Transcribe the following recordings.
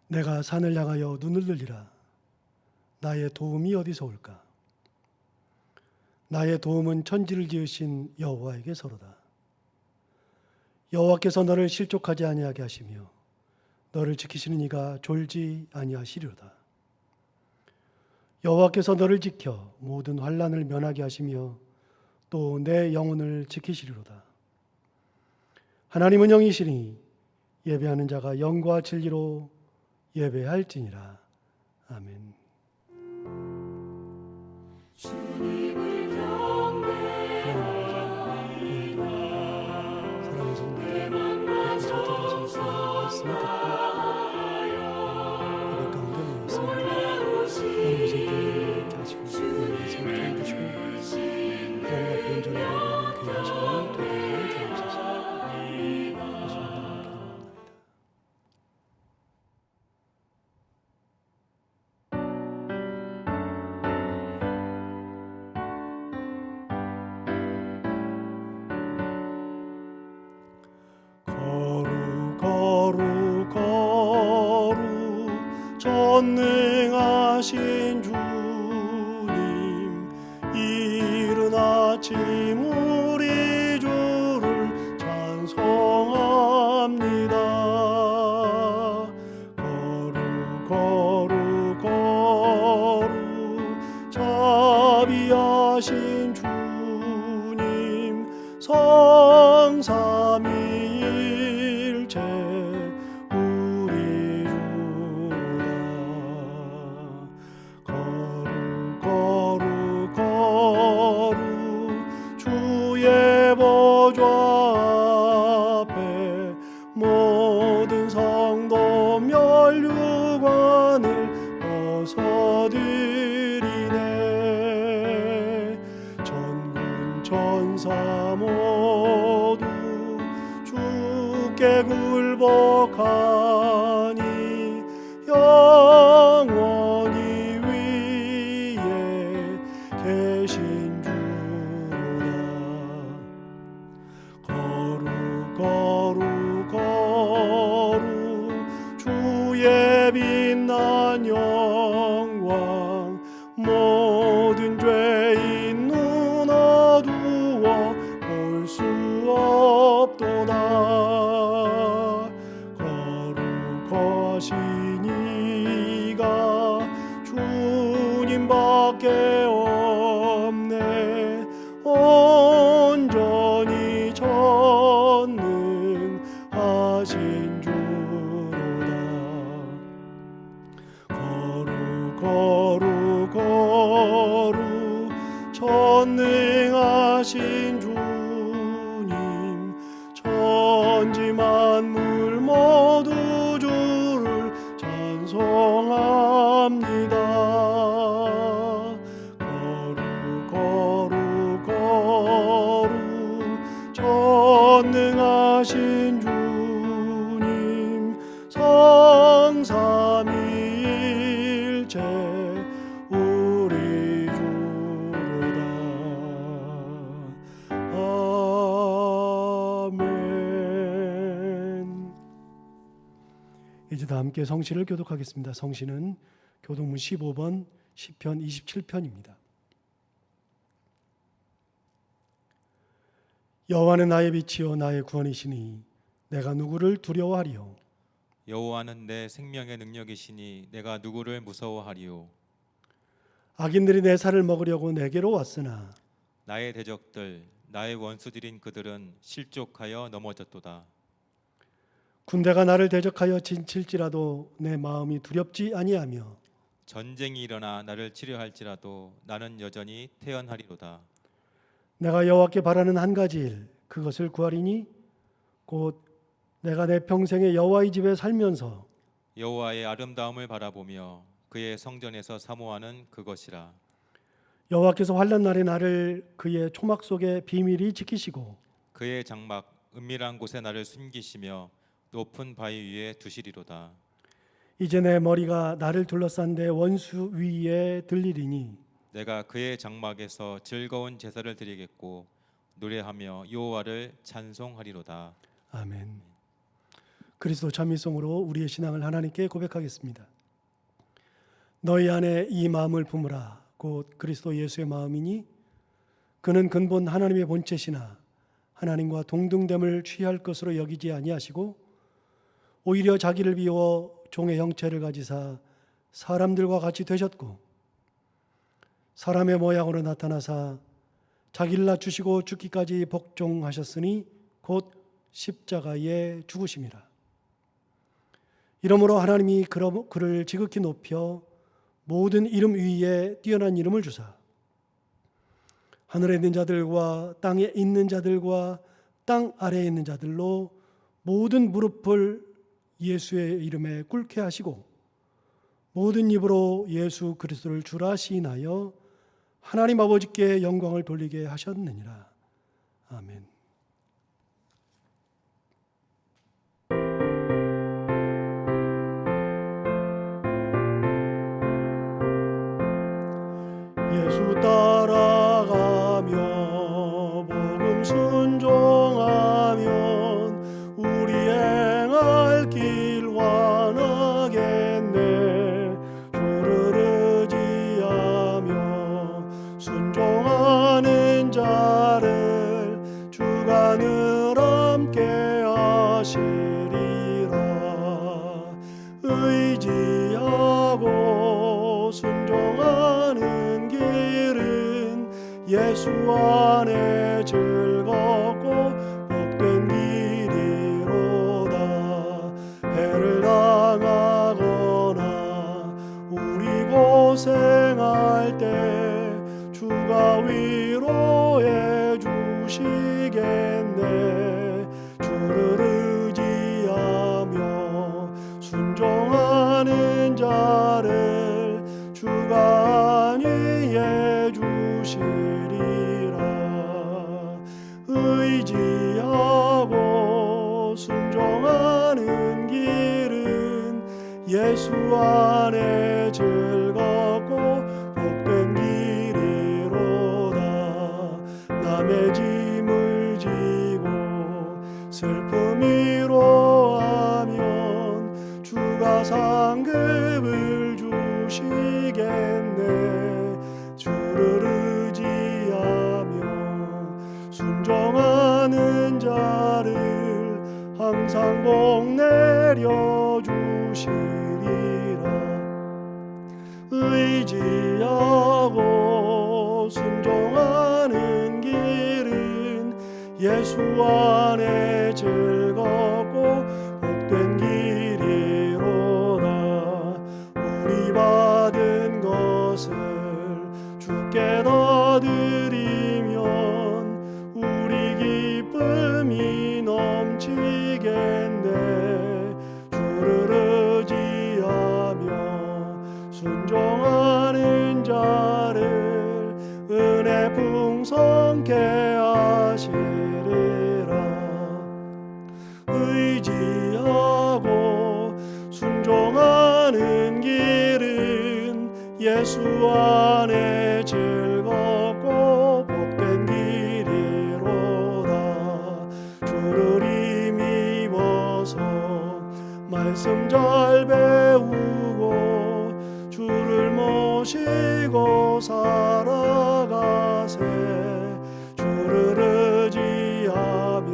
내가 산을 향하여 눈을 들리라. 나의 도움이 어디서 올까? 나의 도움은 천지를 지으신 여호와에게서로다. 여호와께서 너를 실족하지 아니하게 하시며 너를 지키시는 이가 졸지 아니하시리로다. 여호와께서 너를 지켜 모든 환난을 면하게 하시며 또 내 영혼을 지키시리로다. 하나님은 영이시니 예배하는 자가 영과 진리로 예배할지니라. 아멘. 주님을 경배하리라. 사랑하는 성도들, 만나 말씀을 듣고 예배 가운데 모였습니다. 어느 곳에 있든 이렇게 하시고 말씀을 들어주시고 하나님 앞에 온전히 예배하는 귀한 시간이 되게 주옵소서. 예수님 기도합니다. 거룩 전능하신 주님, 이른 아침 우리 주를 찬송합니다. 거룩 자비하신 주님, 성삼위일체 우리 주로다. 거룩 주의 보좌 앞에 모든 성도 멸류관을 벗어드리네. 전군 천사 모두 주께 굴복하니 영원히 위에 계신 주로다. 거룩 주의 빛난 영광, 모든 죄인 눈 어두워 볼 수 없도다. 거룩하신 이가 주님밖에 없네. 온전히 전능하신 주로다. 거룩 전능하신 주님, 천지 만물 모두 주를 찬송합니다. 거룩 전능하신 주님, 성삼위일체 우리 주로다. 아멘. 이제 다 함께 성시를 교독하겠습니다. 성시는 교독문 15번, 시편 27편입니다. 여호와는 나의 빛이요 나의 구원이시니 내가 누구를 두려워하리요. 여호와는 내 생명의 능력이시니 내가 누구를 무서워하리요. 악인들이 내 살을 먹으려고 내게로 왔으나 나의 대적들 나의 원수들인 그들은 실족하여 넘어졌도다. 군대가 나를 대적하여 진칠지라도 내 마음이 두렵지 아니하며 전쟁이 일어나 나를 치려할지라도 나는 여전히 태연하리로다. 내가 여호와께 바라는 한 가지 일, 그것을 구하리니 곧 내가 내 평생에 여호와의 집에 살면서 여호와의 아름다움을 바라보며 그의 성전에서 사모하는 그것이라. 여호와께서 환난 날에 나를 그의 초막 속에 비밀히 지키시고 그의 장막 은밀한 곳에 나를 숨기시며 높은 바위 위에 두시리로다. 이제 내 머리가 나를 둘러싼 데 원수 위에 들리리니 내가 그의 장막에서 즐거운 제사를 드리겠고 노래하며 여호와를 찬송하리로다. 아멘. 그리스도 참미성으로 우리의 신앙을 하나님께 고백하겠습니다. 너희 안에 이 마음을 품으라. 곧 그리스도 예수의 마음이니 그는 근본 하나님의 본체시나 하나님과 동등됨을 취할 것으로 여기지 아니하시고 오히려 자기를 비워 종의 형체를 가지사 사람들과 같이 되셨고 사람의 모양으로 나타나사 자기를 낮추시고 죽기까지 복종하셨으니 곧 십자가에 죽으심이라. 이러므로 하나님이 그를 지극히 높여 모든 이름 위에 뛰어난 이름을 주사 하늘에 있는 자들과 땅에 있는 자들과 땅 아래에 있는 자들로 모든 무릎을 예수의 이름에 꿇게 하시고 모든 입으로 예수 그리스도를 주라 시인하여 하나님 아버지께 영광을 돌리게 하셨느니라. 아멘. 예수 따라가며 복음 순종하면 우리 행할 길 완하겠네. 주를 의지하며 순종하는 자를 주가 늘 함께 하시리라. 의지하고 순종하는 길은 예수 안에 즐겁고 복된 길이로다. 해를 당하거나 우리 고생할 때 주가 위로해 주시겠네. 주를 의지하며 순종하는 자를 주가 안위해 주시리라. 의지하고 순종하는 길은 예수 안에 즐겁고 복된 길이로다. 남의 짐을 지고 슬픔 위로하면 주가 상급을 주시겠네. 주를 의지하며 순종하는 자를 항상 복 내려 주시리라. 의지하고 순종하는 길은 예수 안에 즐겁고 복된 길이로다. 우리 받은 것을 주께 더 드리면 우리 기쁨이 넘치겠네. 주를 의지하며 순종하는 자를 은혜 풍성케 하시리라. 의지하고 순종하는 길은 예수 안에 즐겁고 복된 길이로다. 주를 힘입어서 말씀 잘 배우고 주를 모시고 살아가세. 주를 의지하며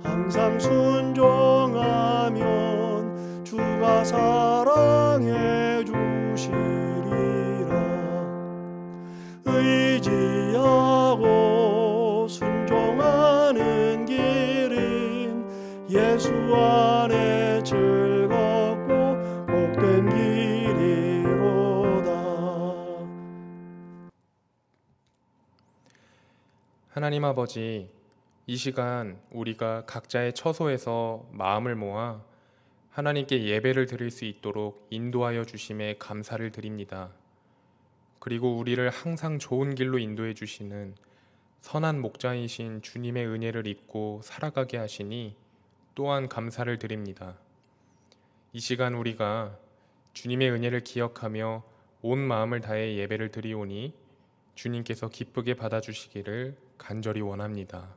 항상 순종하면 주가 사랑해 주시리라. 의지하고 순종하는 길은 예수 안에 즐겁고 복된 길이로다. 하나님 아버지, 이 시간 우리가 각자의 처소에서 마음을 모아 하나님께 예배를 드릴 수 있도록 인도하여 주심에 감사를 드립니다. 그리고 우리를 항상 좋은 길로 인도해 주시는 선한 목자이신 주님의 은혜를 입고 살아가게 하시니 또한 감사를 드립니다. 이 시간 우리가 주님의 은혜를 기억하며 온 마음을 다해 예배를 드리오니 주님께서 기쁘게 받아주시기를 간절히 원합니다.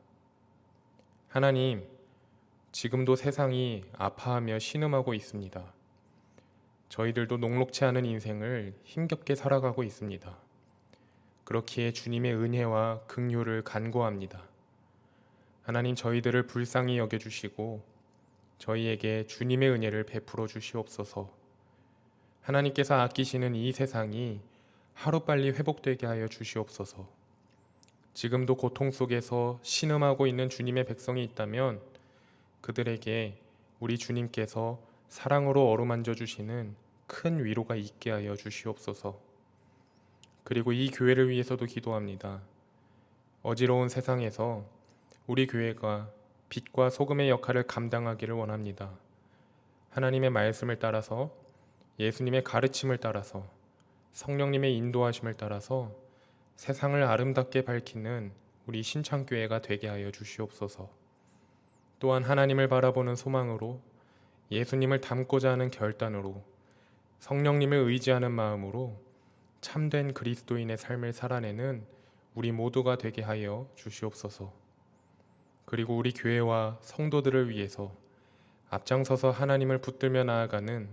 하나님, 지금도 세상이 아파하며 신음하고 있습니다. 저희들도 녹록치 않은 인생을 힘겹게 살아가고 있습니다. 그렇기에 주님의 은혜와 긍휼을 간구합니다. 하나님, 저희들을 불쌍히 여겨주시고 저희에게 주님의 은혜를 베풀어 주시옵소서. 하나님께서 아끼시는 이 세상이 하루빨리 회복되게 하여 주시옵소서. 지금도 고통 속에서 신음하고 있는 주님의 백성이 있다면 그들에게 우리 주님께서 사랑으로 어루만져 주시는 큰 위로가 있게 하여 주시옵소서. 그리고 이 교회를 위해서도 기도합니다. 어지러운 세상에서 우리 교회가 빛과 소금의 역할을 감당하기를 원합니다. 하나님의 말씀을 따라서, 예수님의 가르침을 따라서, 성령님의 인도하심을 따라서 세상을 아름답게 밝히는 우리 신창교회가 되게 하여 주시옵소서. 또한 하나님을 바라보는 소망으로, 예수님을 닮고자 하는 결단으로, 성령님을 의지하는 마음으로 참된 그리스도인의 삶을 살아내는 우리 모두가 되게 하여 주시옵소서. 그리고 우리 교회와 성도들을 위해서 앞장서서 하나님을 붙들며 나아가는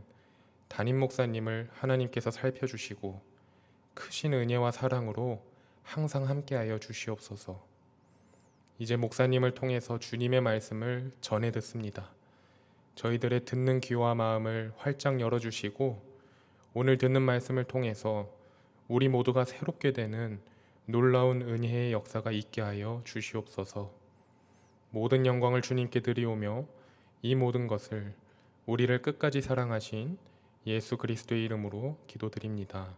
담임 목사님을 하나님께서 살펴주시고 크신 은혜와 사랑으로 항상 함께하여 주시옵소서. 이제 목사님을 통해서 주님의 말씀을 전해 듣습니다. 저희들의 듣는 귀와 마음을 활짝 열어주시고 오늘 듣는 말씀을 통해서 우리 모두가 새롭게 되는 놀라운 은혜의 역사가 있게 하여 주시옵소서. 모든 영광을 주님께 드리오며 이 모든 것을 우리를 끝까지 사랑하신 예수 그리스도의 이름으로 기도드립니다.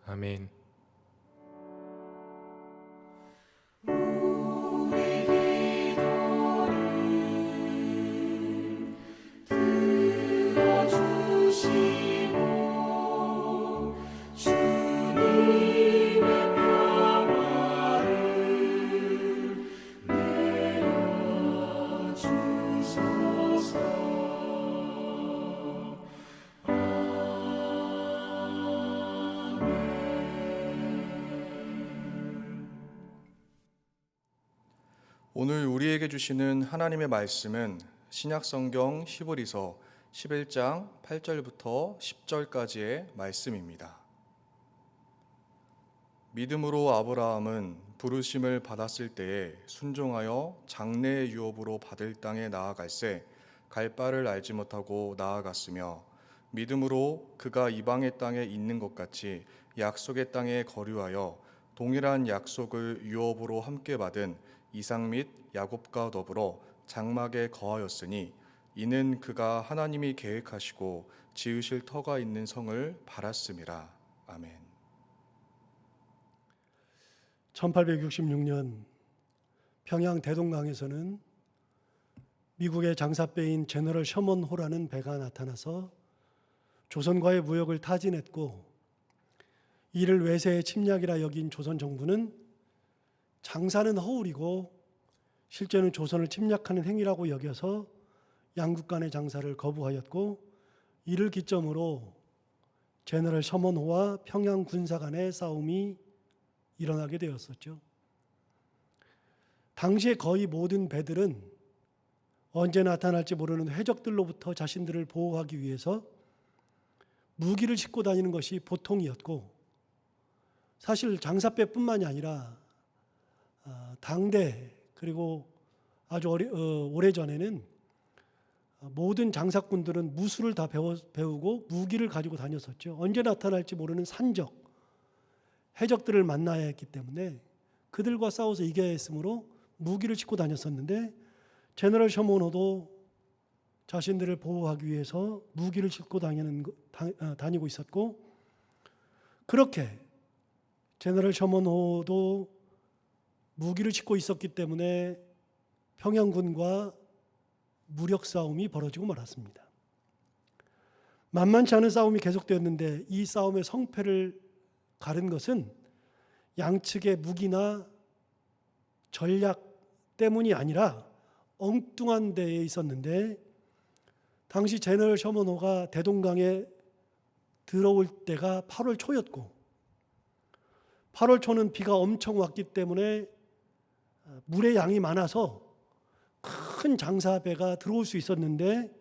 아멘. 오늘 우리에게 주시는 하나님의 말씀은 신약성경 히브리서 11장 8절부터 10절까지의 말씀입니다. 믿음으로 아브라함은 부르심을 받았을 때에 순종하여 장래의 유업으로 받을 땅에 나아갈새 갈 바를 알지 못하고 나아갔으며 믿음으로 그가 이방의 땅에 있는 것 같이 약속의 땅에 거류하여 동일한 약속을 유업으로 함께 받은 이삭 및 야곱과 더불어 장막에 거하였으니 이는 그가 하나님이 계획하시고 지으실 터가 있는 성을 바랐음이라. 아멘. 1866년 평양 대동강에서는 미국의 장사배인 제너럴 셔먼 호라는 배가 나타나서 조선과의 무역을 타진했고 이를 외세의 침략이라 여긴 조선 정부는 장사는 허울이고 실제는 조선을 침략하는 행위라고 여겨서 양국 간의 장사를 거부하였고 이를 기점으로 제너럴 셔먼호와 평양 군사 간의 싸움이 일어나게 되었었죠. 당시에 거의 모든 배들은 언제 나타날지 모르는 해적들로부터 자신들을 보호하기 위해서 무기를 싣고 다니는 것이 보통이었고 사실 장사배뿐만이 아니라 당대 그리고 아주 오래전에는 모든 장사꾼들은 무술을 다 배우고 무기를 가지고 다녔었죠. 언제 나타날지 모르는 산적, 해적들을 만나야 했기 때문에 그들과 싸워서 이겨야 했으므로 무기를 싣고 다녔었는데 제너럴 셔먼호도 자신들을 보호하기 위해서 무기를 싣고 다니고 있었고 그렇게 제너럴 셔먼호도 무기를 싣고 있었기 때문에 평양군과 무력 싸움이 벌어지고 말았습니다. 만만치 않은 싸움이 계속되었는데 이 싸움의 성패를 가른 것은 양측의 무기나 전략 때문이 아니라 엉뚱한 데에 있었는데 당시 제너럴 셔먼호가 대동강에 들어올 때가 8월 초였고 8월 초는 비가 엄청 왔기 때문에 물의 양이 많아서 큰 큰 장사배가 들어올 수 있었는데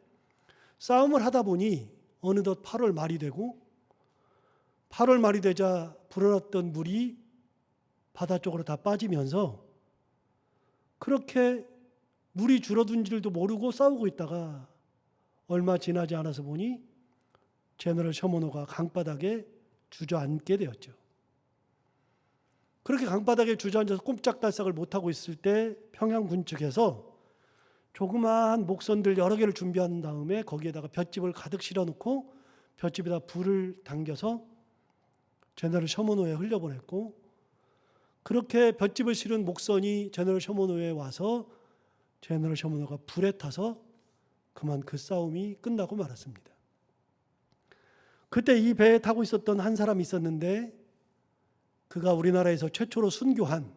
싸움을 하다 보니 어느덧 8월 말이 되고 8월 말이 되자 불어났던 물이 바다 쪽으로 다 빠지면서 그렇게 물이 줄어든 줄도 모르고 싸우고 있다가 얼마 지나지 않아서 보니 제너럴 셔머노가 강바닥에 주저앉게 되었죠. 그렇게 강바닥에 주저앉아서 꼼짝달싹을 못하고 있을 때 평양군 측에서 조그마한 목선들 여러 개를 준비한 다음에 거기에다가 볏짚을 가득 실어놓고 볏짚에다 불을 당겨서 제너럴 셔머노에 흘려보냈고, 그렇게 볏짚을 실은 목선이 제너럴 셔머노에 와서 제너럴 셔머노가 불에 타서 그만 그 싸움이 끝나고 말았습니다. 그때 이 배에 타고 있었던 한 사람이 있었는데 그가 우리나라에서 최초로 순교한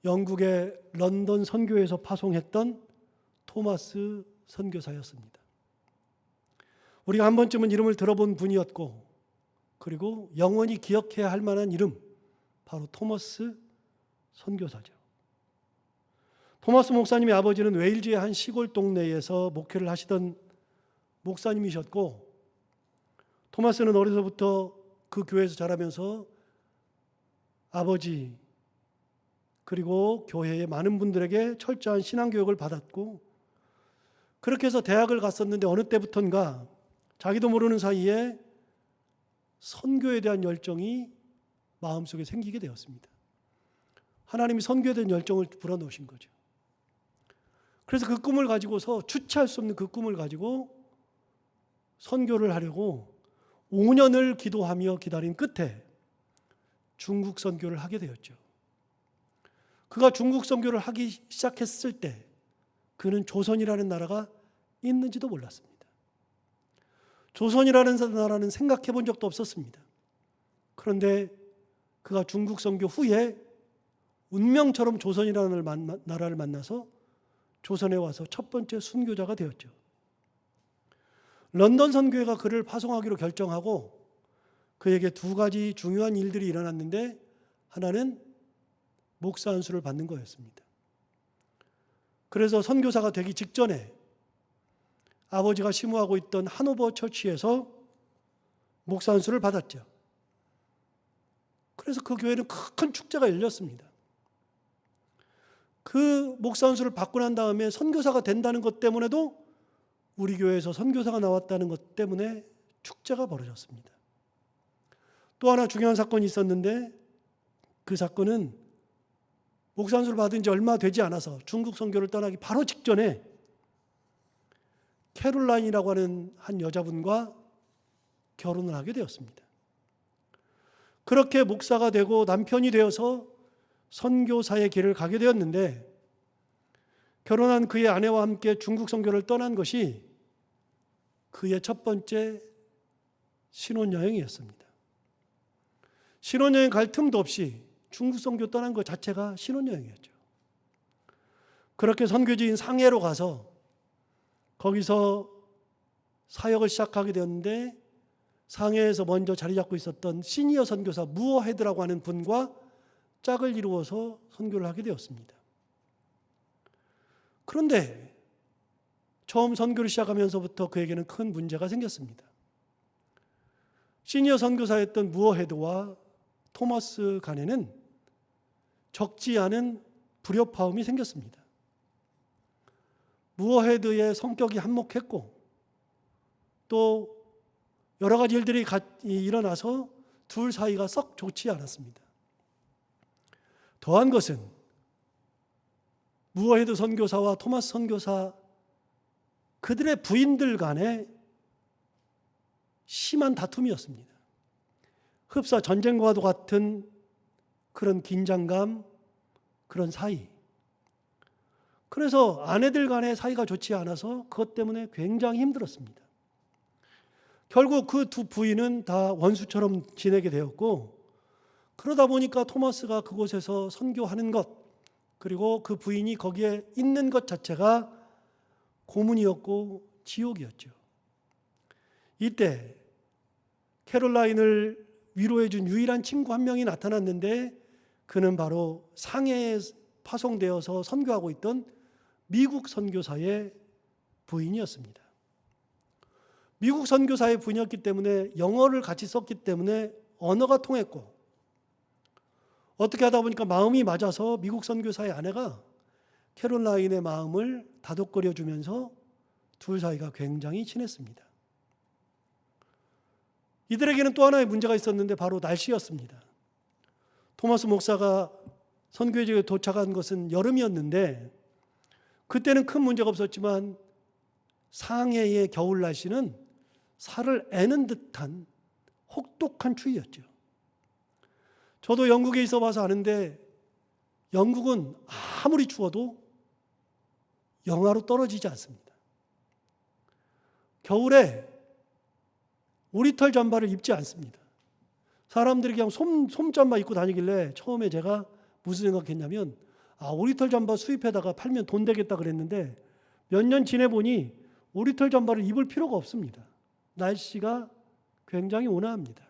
영국의 런던 선교회에서 파송했던 토마스 선교사였습니다. 우리가 한 번쯤은 이름을 들어본 분이었고, 그리고 영원히 기억해야 할 만한 이름, 바로 토마스 선교사죠. 토마스 목사님의 아버지는 웨일즈의 한 시골 동네에서 목회를 하시던 목사님이셨고, 토마스는 어려서부터 그 교회에서 자라면서 아버지 그리고 교회의 많은 분들에게 철저한 신앙교육을 받았고, 그렇게 해서 대학을 갔었는데 어느 때부턴가 자기도 모르는 사이에 선교에 대한 열정이 마음속에 생기게 되었습니다. 하나님이 선교에 대한 열정을 불어넣으신 거죠. 그래서 그 꿈을 가지고서 주체할 수 없는 그 꿈을 가지고 선교를 하려고 5년을 기도하며 기다린 끝에 중국 선교를 하게 되었죠. 그가 중국 선교를 하기 시작했을 때 그는 조선이라는 나라가 있는지도 몰랐습니다. 조선이라는 나라는 생각해 본 적도 없었습니다. 그런데 그가 중국 선교 후에 운명처럼 조선이라는 나라를 만나서 조선에 와서 첫 번째 순교자가 되었죠. 런던 선교회가 그를 파송하기로 결정하고 그에게 두 가지 중요한 일들이 일어났는데, 하나는 목사 안수를 받는 거였습니다. 그래서 선교사가 되기 직전에 아버지가 심우하고 있던 하노버 처치에서 목사 안수를 받았죠. 그래서 그 교회는 큰 축제가 열렸습니다. 그 목사 안수를 받고 난 다음에 선교사가 된다는 것 때문에도 우리 교회에서 선교사가 나왔다는 것 때문에 축제가 벌어졌습니다. 또 하나 중요한 사건이 있었는데, 그 사건은 목사 안수를 받은 지 얼마 되지 않아서 중국 선교를 떠나기 바로 직전에 캐롤라인이라고 하는 한 여자분과 결혼을 하게 되었습니다. 그렇게 목사가 되고 남편이 되어서 선교사의 길을 가게 되었는데, 결혼한 그의 아내와 함께 중국 선교를 떠난 것이 그의 첫 번째 신혼여행이었습니다. 신혼여행 갈 틈도 없이 중국 선교 떠난 것 자체가 신혼여행이었죠. 그렇게 선교지인 상해로 가서 거기서 사역을 시작하게 되었는데, 상해에서 먼저 자리 잡고 있었던 시니어 선교사 무어헤드라고 하는 분과 짝을 이루어서 선교를 하게 되었습니다. 그런데 처음 선교를 시작하면서부터 그에게는 큰 문제가 생겼습니다. 시니어 선교사였던 무어헤드와 토마스 간에는 적지 않은 불협화음이 생겼습니다. 무어헤드의 성격이 한몫했고, 또 여러 가지 일들이 일어나서 둘 사이가 썩 좋지 않았습니다. 더한 것은 무어헤드 선교사와 토마스 선교사 그들의 부인들 간에 심한 다툼이었습니다. 흡사 전쟁과도 같은 그런 긴장감, 그런 사이. 그래서 아내들 간의 사이가 좋지 않아서 그것 때문에 굉장히 힘들었습니다. 결국 그 두 부인은 다 원수처럼 지내게 되었고, 그러다 보니까 토마스가 그곳에서 선교하는 것, 그리고 그 부인이 거기에 있는 것 자체가 고문이었고 지옥이었죠. 이때 캐롤라인을 위로해 준 유일한 친구 한 명이 나타났는데, 그는 바로 상해에 파송되어서 선교하고 있던 미국 선교사의 부인이었습니다. 미국 선교사의 부인이었기 때문에 영어를 같이 썼기 때문에 언어가 통했고, 어떻게 하다 보니까 마음이 맞아서 미국 선교사의 아내가 캐롤라인의 마음을 다독거려 주면서 둘 사이가 굉장히 친했습니다. 이들에게는 또 하나의 문제가 있었는데 바로 날씨였습니다. 토마스 목사가 선교회 지역에 도착한 것은 여름이었는데 그때는 큰 문제가 없었지만 상해의 겨울 날씨는 살을 애는 듯한 혹독한 추위였죠. 저도 영국에 있어 봐서 아는데 영국은 아무리 추워도 영하로 떨어지지 않습니다. 겨울에 오리털 잠바를 입지 않습니다. 사람들이 그냥 솜잠바 입고 다니길래 처음에 제가 무슨 생각했냐면 오리털 잠바 수입해다가 팔면 돈 되겠다 그랬는데 몇 년 지내보니 오리털 잠바를 입을 필요가 없습니다. 날씨가 굉장히 온화합니다.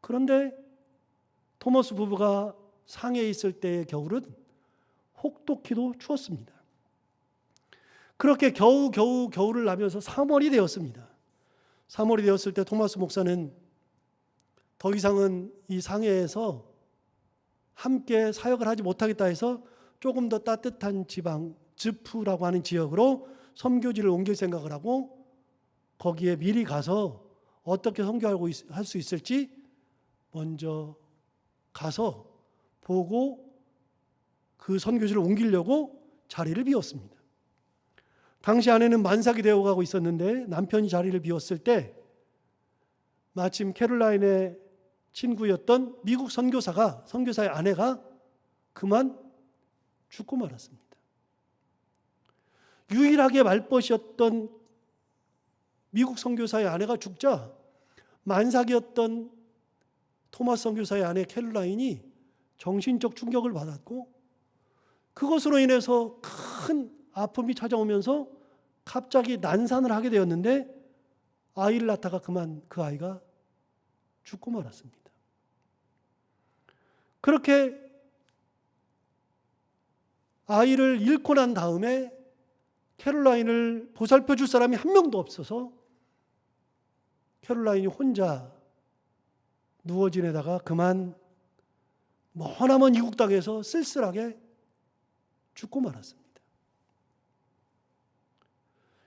그런데 토머스 부부가 상해에 있을 때의 겨울은 혹독히도 추웠습니다. 그렇게 겨울을 나면서 3월이 되었습니다. 3월이 되었을 때 토마스 목사는 더 이상은 이 상해에서 함께 사역을 하지 못하겠다 해서 조금 더 따뜻한 지방 즈프라고 하는 지역으로 선교지를 옮길 생각을 하고 거기에 미리 가서 어떻게 선교하고 할 수 있을지 먼저 가서 보고 그 선교지를 옮기려고 자리를 비웠습니다. 당시 아내는 만삭이 되어가고 있었는데 남편이 자리를 비웠을 때 마침 캐롤라인의 친구였던 미국 선교사의 아내가 그만 죽고 말았습니다. 유일하게 말벗이었던 미국 선교사의 아내가 죽자 만삭이었던 토마스 선교사의 아내 캐롤라인이 정신적 충격을 받았고 그것으로 인해서 큰 아픔이 찾아오면서 갑자기 난산을 하게 되었는데 아이를 낳다가 그만 그 아이가 죽고 말았습니다. 그렇게 아이를 잃고 난 다음에 캐롤라인을 보살펴 줄 사람이 한 명도 없어서 캐롤라인이 혼자 누워 지내다가 그만 머나먼 이국 땅에서 쓸쓸하게 죽고 말았습니다.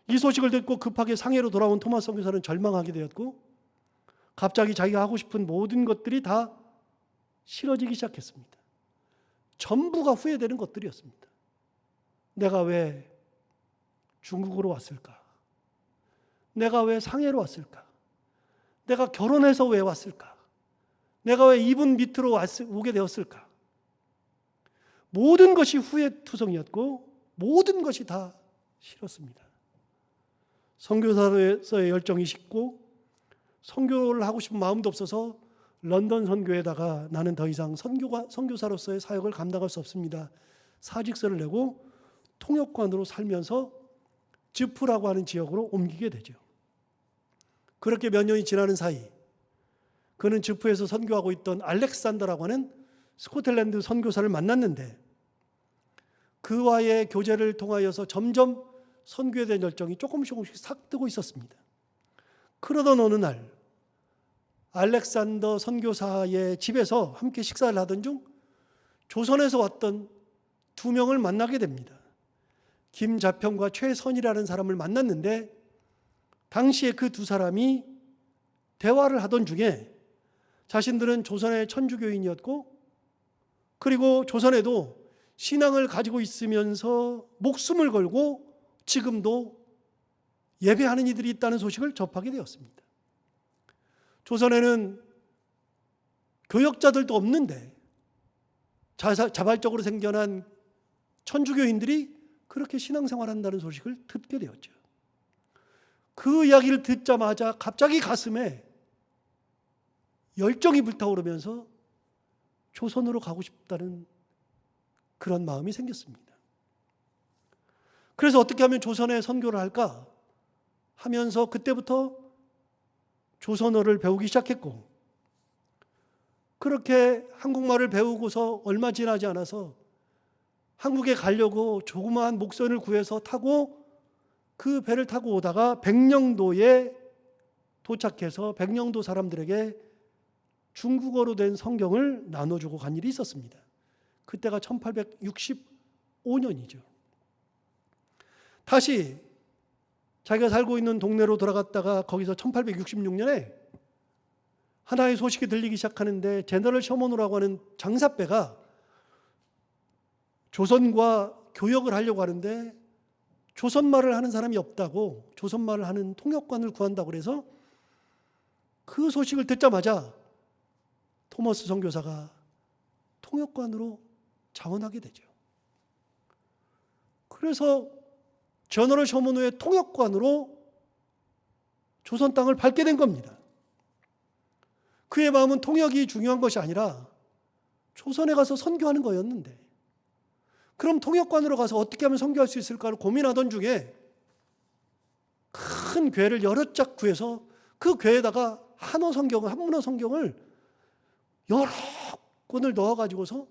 이 소식을 듣고 급하게 상해로 돌아온 토마스 선교사는 절망하게 되었고 갑자기 자기가 하고 싶은 모든 것들이 다 싫어지기 시작했습니다. 전부가 후회되는 것들이었습니다. 내가 왜 중국으로 왔을까? 내가 왜 상해로 왔을까? 내가 결혼해서 왜 왔을까? 내가 왜 이분 밑으로 오게 되었을까? 모든 것이 후회투성이었고 모든 것이 다 싫었습니다. 선교사로서의 열정이 식고 선교를 하고 싶은 마음도 없어서 런던 선교에다가 나는 더 이상 선교사로서의 사역을 감당할 수 없습니다. 사직서를 내고 통역관으로 살면서 즈프라고 하는 지역으로 옮기게 되죠. 그렇게 몇 년이 지나는 사이 그는 즈프에서 선교하고 있던 알렉산더라고 하는 스코틀랜드 선교사를 만났는데 그와의 교제를 통하여서 점점 선교에 대한 열정이 조금씩 삭뜨고 있었습니다. 그러던 어느 날 알렉산더 선교사의 집에서 함께 식사를 하던 중 조선에서 왔던 두 명을 만나게 됩니다. 김자평과 최선이라는 사람을 만났는데 당시에 그 두 사람이 대화를 하던 중에 자신들은 조선의 천주교인이었고 그리고 조선에도 신앙을 가지고 있으면서 목숨을 걸고 지금도 예배하는 이들이 있다는 소식을 접하게 되었습니다. 조선에는 교역자들도 없는데 자발적으로 생겨난 천주교인들이 그렇게 신앙생활한다는 소식을 듣게 되었죠. 그 이야기를 듣자마자 갑자기 가슴에 열정이 불타오르면서 조선으로 가고 싶다는 그런 마음이 생겼습니다. 그래서 어떻게 하면 조선에 선교를 할까 하면서 그때부터 조선어를 배우기 시작했고 그렇게 한국말을 배우고서 얼마 지나지 않아서 한국에 가려고 조그마한 목선을 구해서 타고 그 배를 타고 오다가 백령도에 도착해서 백령도 사람들에게 중국어로 된 성경을 나눠주고 간 일이 있었습니다. 그때가 1865년이죠. 다시 자기가 살고 있는 동네로 돌아갔다가 거기서 1866년에 하나의 소식이 들리기 시작하는데 제너럴 셔먼으로라고 하는 장사배가 조선과 교역을 하려고 하는데 조선말을 하는 사람이 없다고 조선말을 하는 통역관을 구한다고 그래서 그 소식을 듣자마자 토머스 선교사가 통역관으로 자원하게 되죠. 그래서 제너럴 셔먼의 통역관으로 조선 땅을 밟게 된 겁니다. 그의 마음은 통역이 중요한 것이 아니라 조선에 가서 선교하는 거였는데, 그럼 통역관으로 가서 어떻게 하면 선교할 수 있을까를 고민하던 중에 큰 궤를 여러 짝 구해서 그 궤에다가 한문어 성경을 여러 권을 넣어가지고서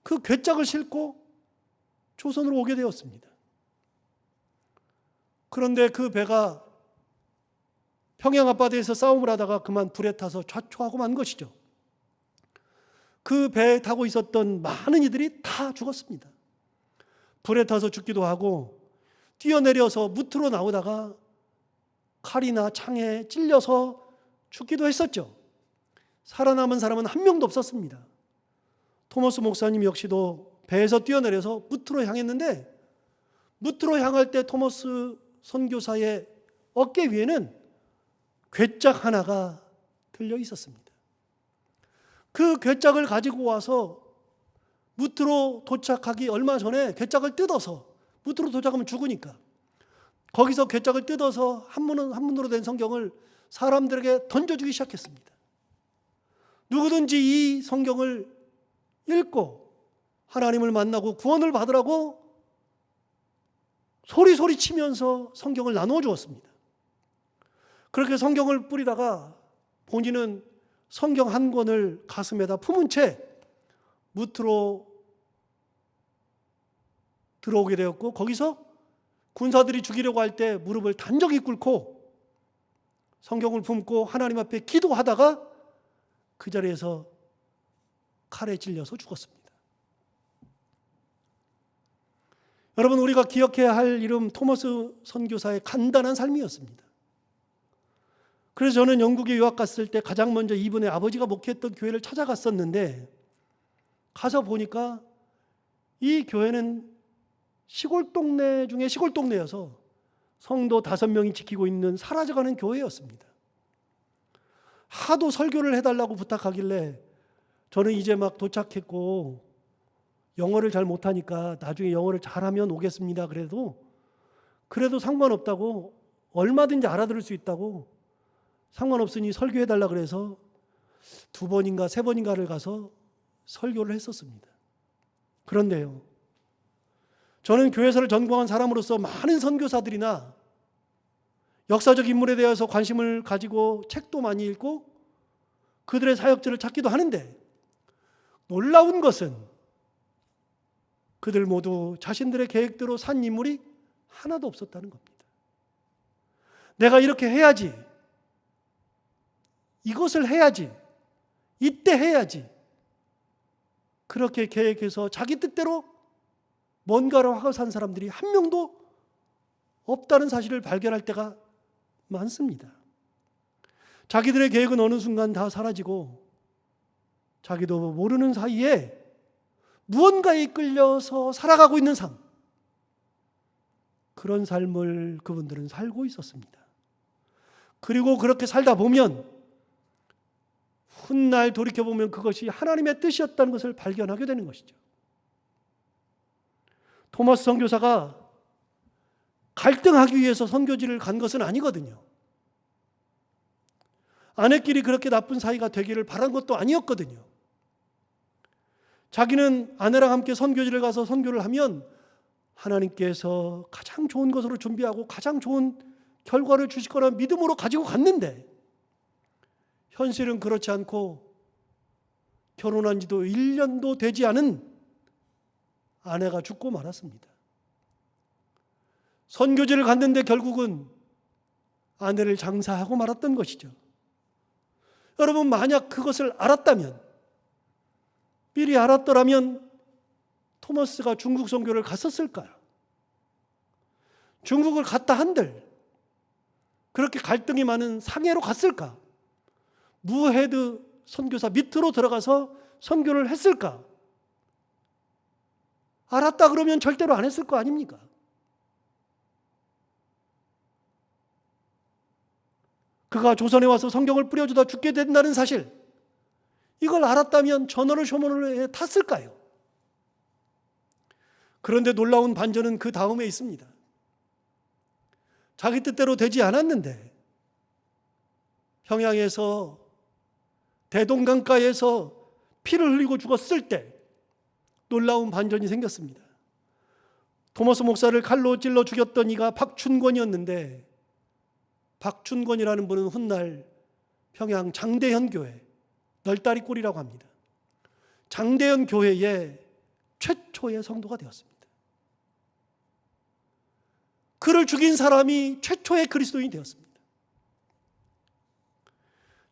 그 궤짝을 싣고 조선으로 오게 되었습니다. 그런데 그 배가 평양 앞바다에서 싸움을 하다가 그만 불에 타서 좌초하고 만 것이죠. 그 배에 타고 있었던 많은 이들이 다 죽었습니다. 불에 타서 죽기도 하고 뛰어내려서 무트로 나오다가 칼이나 창에 찔려서 죽기도 했었죠. 살아남은 사람은 한 명도 없었습니다. 토머스 목사님 역시도 배에서 뛰어내려서 무트로 향했는데 무트로 향할 때 토머스 선교사의 어깨 위에는 궤짝 하나가 들려 있었습니다. 그 궤짝을 가지고 와서 무트로 도착하기 얼마 전에 궤짝을 뜯어서, 무트로 도착하면 죽으니까 거기서 궤짝을 뜯어서 한문으로 된 성경을 사람들에게 던져주기 시작했습니다. 누구든지 이 성경을 읽고 하나님을 만나고 구원을 받으라고 소리 치면서 성경을 나누어 주었습니다. 그렇게 성경을 뿌리다가 본인은 성경 한 권을 가슴에다 품은 채 무트로 들어오게 되었고, 거기서 군사들이 죽이려고 할 때 무릎을 단정히 꿇고 성경을 품고 하나님 앞에 기도하다가 그 자리에서 칼에 찔려서 죽었습니다. 여러분, 우리가 기억해야 할 이름 토머스 선교사의 간단한 삶이었습니다. 그래서 저는 영국에 유학 갔을 때 가장 먼저 이분의 아버지가 목회했던 교회를 찾아갔었는데, 가서 보니까 이 교회는 시골 동네 중에 시골 동네여서 성도 5명이 지키고 있는 사라져가는 교회였습니다. 하도 설교를 해달라고 부탁하길래 저는 이제 막 도착했고 영어를 잘 못하니까 나중에 영어를 잘하면 오겠습니다. 그래도 상관없다고, 얼마든지 알아들을 수 있다고, 상관없으니 설교해달라 그래서 2번인가 3번인가를 가서 설교를 했었습니다. 그런데요, 저는 교회사를 전공한 사람으로서 많은 선교사들이나 역사적 인물에 대해서 관심을 가지고 책도 많이 읽고 그들의 사역들을 찾기도 하는데, 놀라운 것은 그들 모두 자신들의 계획대로 산 인물이 하나도 없었다는 겁니다. 내가 이렇게 해야지, 이것을 해야지, 이때 해야지, 그렇게 계획해서 자기 뜻대로 뭔가를 하고 산 사람들이 한 명도 없다는 사실을 발견할 때가 많습니다. 자기들의 계획은 어느 순간 다 사라지고 자기도 모르는 사이에 무언가에 이끌려서 살아가고 있는 삶, 그런 삶을 그분들은 살고 있었습니다. 그리고 그렇게 살다 보면 훗날 돌이켜보면 그것이 하나님의 뜻이었다는 것을 발견하게 되는 것이죠. 토머스 선교사가 갈등하기 위해서 선교지를 간 것은 아니거든요. 아내끼리 그렇게 나쁜 사이가 되기를 바란 것도 아니었거든요. 자기는 아내랑 함께 선교지를 가서 선교를 하면 하나님께서 가장 좋은 것으로 준비하고 가장 좋은 결과를 주실 거라는 믿음으로 가지고 갔는데, 현실은 그렇지 않고 결혼한 지도 1년도 되지 않은 아내가 죽고 말았습니다. 선교지를 갔는데 결국은 아내를 장사하고 말았던 것이죠. 여러분, 만약 그것을 알았다면, 미리 알았더라면 토마스가 중국 선교를 갔었을까요? 중국을 갔다 한들 그렇게 갈등이 많은 상해로 갔을까? 무헤드 선교사 밑으로 들어가서 선교를 했을까? 알았다 그러면 절대로 안 했을 거 아닙니까? 그가 조선에 와서 성경을 뿌려주다 죽게 된다는 사실, 이걸 알았다면 전어를 쇼문을 탔을까요? 그런데 놀라운 반전은 그 다음에 있습니다. 자기 뜻대로 되지 않았는데 평양에서 대동강가에서 피를 흘리고 죽었을 때 놀라운 반전이 생겼습니다. 토마스 목사를 칼로 찔러 죽였던 이가 박춘권이었는데, 박춘권이라는 분은 훗날 평양 장대현 교회, 널다리꼴이라고 합니다. 장대현 교회의 최초의 성도가 되었습니다. 그를 죽인 사람이 최초의 그리스도인이 되었습니다.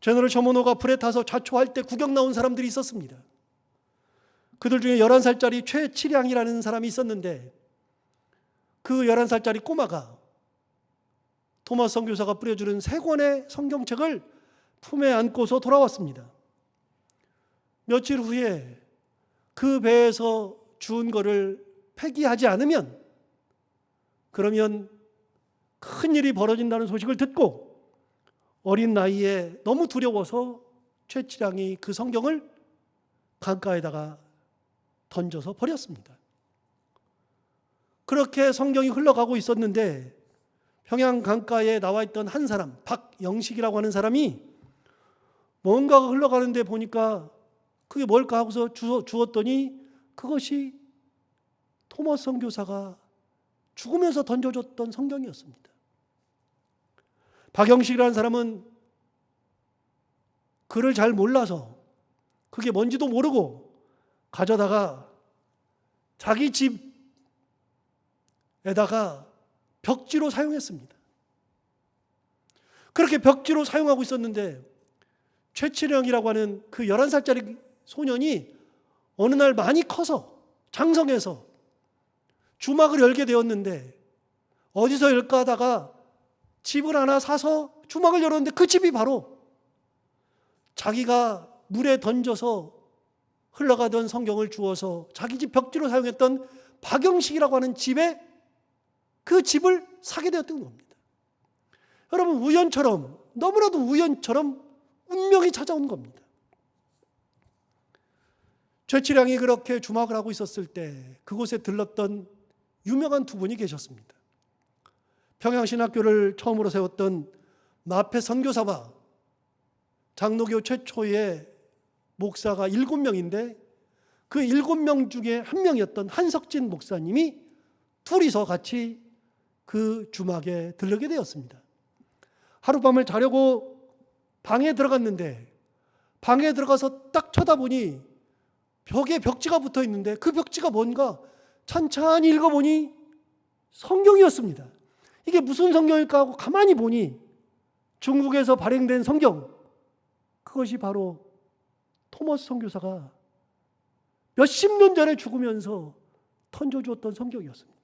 제너럴 셔먼호가 불에 타서 자초할 때 구경 나온 사람들이 있었습니다. 그들 중에 11살짜리 최치량이라는 사람이 있었는데, 그 11살짜리 꼬마가 토마스 선교사가 뿌려주는 3권의 성경책을 품에 안고서 돌아왔습니다. 며칠 후에 그 배에서 주운 거를 폐기하지 않으면, 그러면 큰 일이 벌어진다는 소식을 듣고 어린 나이에 너무 두려워서 최치량이 그 성경을 강가에다가 던져서 버렸습니다. 그렇게 성경이 흘러가고 있었는데 평양 강가에 나와 있던 한 사람, 박영식이라고 하는 사람이 뭔가가 흘러가는데 보니까 그게 뭘까 하고서 주웠더니 그것이 토마스 선교사가 죽으면서 던져줬던 성경이었습니다. 박영식이라는 사람은 글을 잘 몰라서 그게 뭔지도 모르고 가져다가 자기 집에다가 벽지로 사용했습니다. 그렇게 벽지로 사용하고 있었는데 최치령이라고 하는 그 11살짜리 소년이 어느 날 많이 커서 장성해서 주막을 열게 되었는데, 어디서 열까 하다가 집을 하나 사서 주막을 열었는데 그 집이 바로 자기가 물에 던져서 흘러가던 성경을 주워서 자기 집 벽지로 사용했던 박영식이라고 하는 집에, 그 집을 사게 되었던 겁니다. 여러분, 우연처럼, 너무나도 우연처럼 운명이 찾아온 겁니다. 최치량이 그렇게 주막을 하고 있었을 때 그곳에 들렀던 유명한 두 분이 계셨습니다. 평양신학교를 처음으로 세웠던 마페 선교사와 장로교 최초의 목사가 7명인데 그 7명 중에 한 명이었던 한석진 목사님이 둘이서 같이 그 주막에 들르게 되었습니다. 하룻밤을 자려고 방에 들어갔는데, 방에 들어가서 딱 쳐다보니 벽에 벽지가 붙어 있는데 그 벽지가 뭔가 찬찬히 읽어보니 성경이었습니다. 이게 무슨 성경일까 하고 가만히 보니 중국에서 발행된 성경, 그것이 바로 토마스 선교사가 몇십 년 전에 죽으면서 던져주었던 성경이었습니다.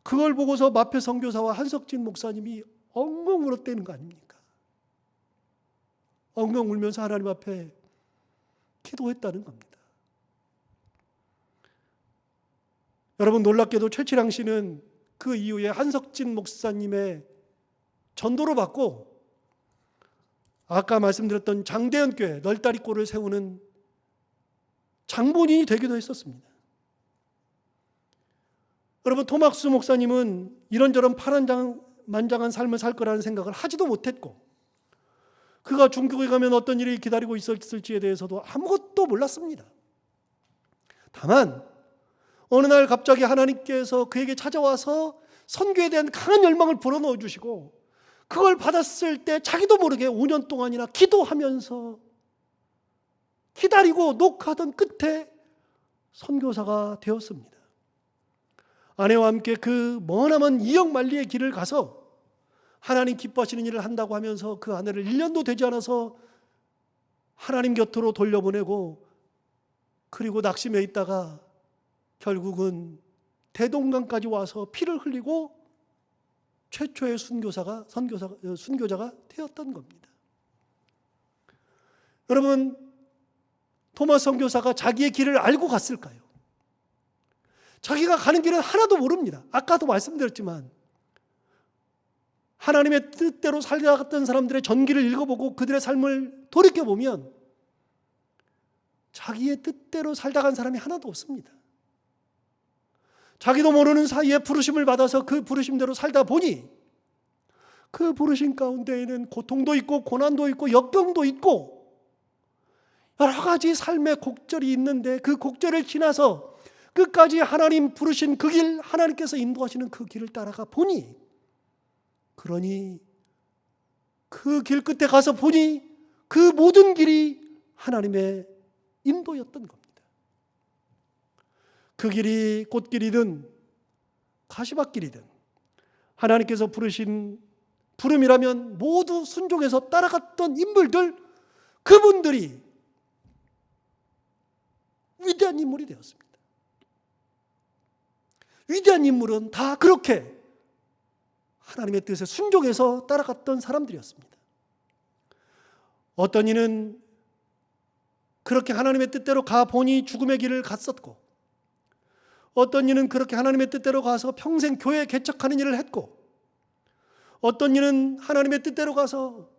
그걸 보고서 마페 선교사와 한석진 목사님이 엉엉 울었다는 거 아닙니까? 엉엉 울면서 하나님 앞에 기도했다는 겁니다. 여러분, 놀랍게도 최치량 씨는 그 이후에 한석진 목사님의 전도를 받고 아까 말씀드렸던 장대현 교회 널다리꼴을 세우는 장본인이 되기도 했었습니다. 여러분, 토마스 목사님은 이런저런 파란만장한 삶을 살 거라는 생각을 하지도 못했고, 그가 중국에 가면 어떤 일이 기다리고 있었을지에 대해서도 아무것도 몰랐습니다. 다만 어느 날 갑자기 하나님께서 그에게 찾아와서 선교에 대한 강한 열망을 불어넣어 주시고, 그걸 받았을 때 자기도 모르게 5년 동안이나 기도하면서 기다리고 녹화하던 끝에 선교사가 되었습니다. 아내와 함께 그 머나먼 이역만리의 길을 가서 하나님 기뻐하시는 일을 한다고 하면서 그 아내를 1년도 되지 않아서 하나님 곁으로 돌려보내고, 그리고 낙심해 있다가 결국은 대동강까지 와서 피를 흘리고 최초의 순교자가 되었던 겁니다. 여러분, 토마스 선교사가 자기의 길을 알고 갔을까요? 자기가 가는 길은 하나도 모릅니다. 아까도 말씀드렸지만 하나님의 뜻대로 살아갔던 사람들의 전기를 읽어보고 그들의 삶을 돌이켜보면 자기의 뜻대로 살다 간 사람이 하나도 없습니다. 자기도 모르는 사이에 부르심을 받아서 그 부르심대로 살다 보니 그 부르심 가운데에는 고통도 있고 고난도 있고 역경도 있고 여러 가지 삶의 곡절이 있는데, 그 곡절을 지나서 끝까지 하나님 부르신 그 길, 하나님께서 인도하시는 그 길을 따라가 보니, 그러니 그 길 끝에 가서 보니 그 모든 길이 하나님의 인도였던 겁니다. 그 길이 꽃길이든 가시밭길이든 하나님께서 부르신 부름이라면 모두 순종해서 따라갔던 인물들, 그분들이 위대한 인물이 되었습니다. 위대한 인물은 다 그렇게 하나님의 뜻에 순종해서 따라갔던 사람들이었습니다. 어떤 이는 그렇게 하나님의 뜻대로 가보니 죽음의 길을 갔었고, 어떤 이는 그렇게 하나님의 뜻대로 가서 평생 교회 개척하는 일을 했고, 어떤 이는 하나님의 뜻대로 가서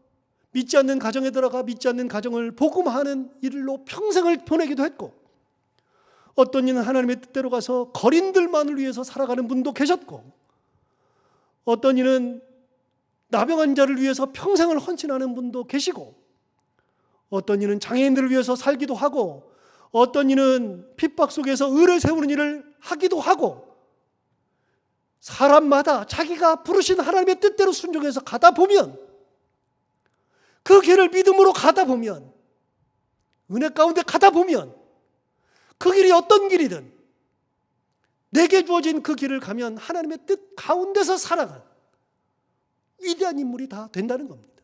믿지 않는 가정에 들어가 믿지 않는 가정을 복음화하는 일로 평생을 보내기도 했고, 어떤 이는 하나님의 뜻대로 가서 거린들만을 위해서 살아가는 분도 계셨고, 어떤 이는 나병 자를 위해서 평생을 헌신하는 분도 계시고, 어떤 이는 장애인들을 위해서 살기도 하고, 어떤 이는 핍박 속에서 의를 세우는 일을 하기도 하고, 사람마다 자기가 부르신 하나님의 뜻대로 순종해서 가다 보면, 그 길을 믿음으로 가다 보면, 은혜 가운데 가다 보면, 그 길이 어떤 길이든 내게 주어진 그 길을 가면 하나님의 뜻 가운데서 살아간 위대한 인물이 다 된다는 겁니다.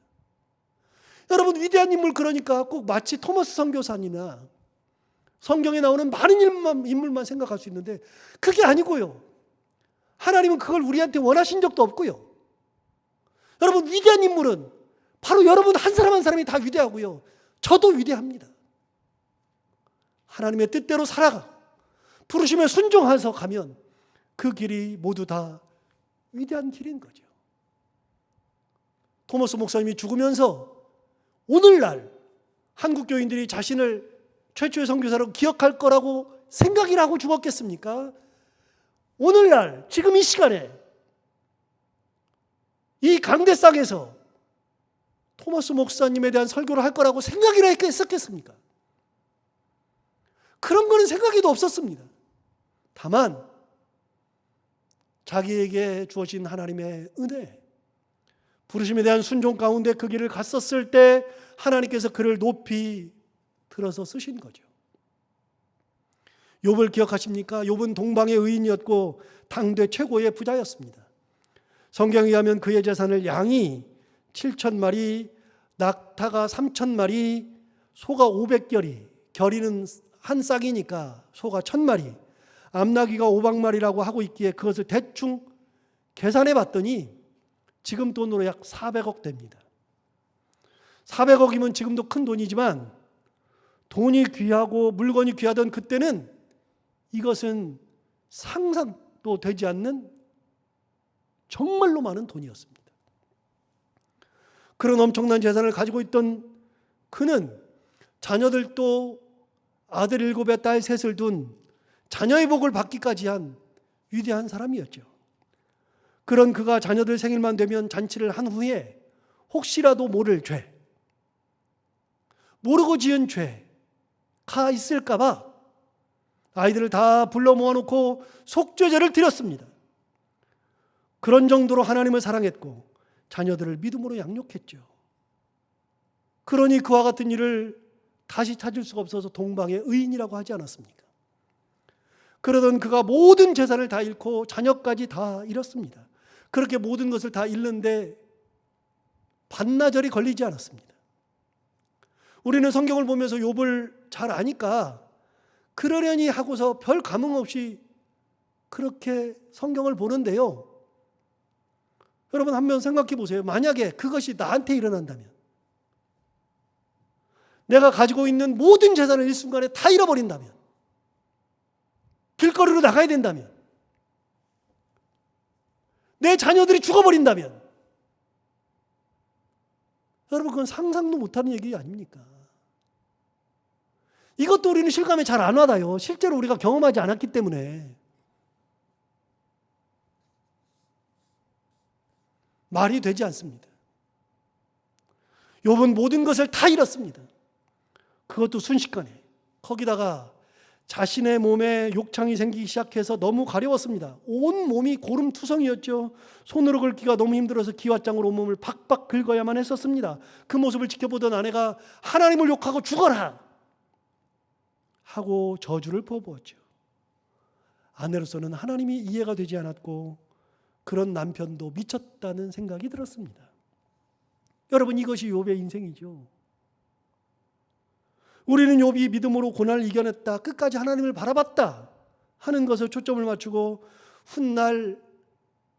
여러분, 위대한 인물, 그러니까 꼭 마치 토마스 선교사님이나 성경에 나오는 많은 인물만 생각할 수 있는데 그게 아니고요. 하나님은 그걸 우리한테 원하신 적도 없고요. 여러분, 위대한 인물은 바로 여러분 한 사람 한 사람이 다 위대하고요. 저도 위대합니다. 하나님의 뜻대로 살아가고 부르심에 순종해서 가면 그 길이 모두 다 위대한 길인 거죠. 토마스 목사님이 죽으면서 오늘날 한국 교인들이 자신을 최초의 선교사로 기억할 거라고 생각이나 하고 죽었겠습니까? 오늘날 지금 이 시간에 이 강대상에서 토마스 목사님에 대한 설교를 할 거라고 생각이나 했었겠습니까? 그런 거는 생각에도 없었습니다. 다만 자기에게 주어진 하나님의 은혜, 부르심에 대한 순종 가운데 그 길을 갔었을 때 하나님께서 그를 높이 들어서 쓰신 거죠. 욥을 기억하십니까? 욥은 동방의 의인이었고 당대 최고의 부자였습니다. 성경에 의하면 그의 재산을 양이 7,000마리, 낙타가 3,000마리, 소가 500결이, 결이는 한 쌍이니까 소가 1,000마리, 암나귀가 500마리라고 하고 있기에 그것을 대충 계산해 봤더니 지금 돈으로 약 400억 됩니다. 400억이면 지금도 큰 돈이지만 돈이 귀하고 물건이 귀하던 그때는 이것은 상상도 되지 않는 정말로 많은 돈이었습니다. 그런 엄청난 재산을 가지고 있던 그는 자녀들도 아들 7에 딸 3을 둔 자녀의 복을 받기까지 한 위대한 사람이었죠. 그런 그가 자녀들 생일만 되면 잔치를 한 후에 혹시라도 모를 죄, 모르고 지은 죄가 있을까 봐 아이들을 다 불러 모아놓고 속죄제를 드렸습니다. 그런 정도로 하나님을 사랑했고 자녀들을 믿음으로 양육했죠. 그러니 그와 같은 일을 다시 찾을 수가 없어서 동방의 의인이라고 하지 않았습니까? 그러던 그가 모든 재산을 다 잃고 자녀까지 다 잃었습니다. 그렇게 모든 것을 다 잃는데 반나절이 걸리지 않았습니다. 우리는 성경을 보면서 욥을 잘 아니까 그러려니 하고서 별 감흥 없이 그렇게 성경을 보는데요. 여러분 한번 생각해 보세요. 만약에 그것이 나한테 일어난다면, 내가 가지고 있는 모든 재산을 일순간에 다 잃어버린다면, 길거리로 나가야 된다면, 내 자녀들이 죽어버린다면, 여러분 그건 상상도 못하는 얘기 아닙니까? 이것도 우리는 실감에 잘 안 와닿아요. 실제로 우리가 경험하지 않았기 때문에. 말이 되지 않습니다. 욥은 모든 것을 다 잃었습니다. 그것도 순식간에. 거기다가 자신의 몸에 욕창이 생기기 시작해서 너무 가려웠습니다. 온 몸이 고름투성이었죠. 손으로 긁기가 너무 힘들어서 기왓장으로 온몸을 박박 긁어야만 했었습니다. 그 모습을 지켜보던 아내가 하나님을 욕하고 죽어라 하고 저주를 퍼부었죠. 아내로서는 하나님이 이해가 되지 않았고 그런 남편도 미쳤다는 생각이 들었습니다. 여러분 이것이 욥의 인생이죠. 우리는 욥이 믿음으로 고난을 이겨냈다, 끝까지 하나님을 바라봤다 하는 것에 초점을 맞추고 훗날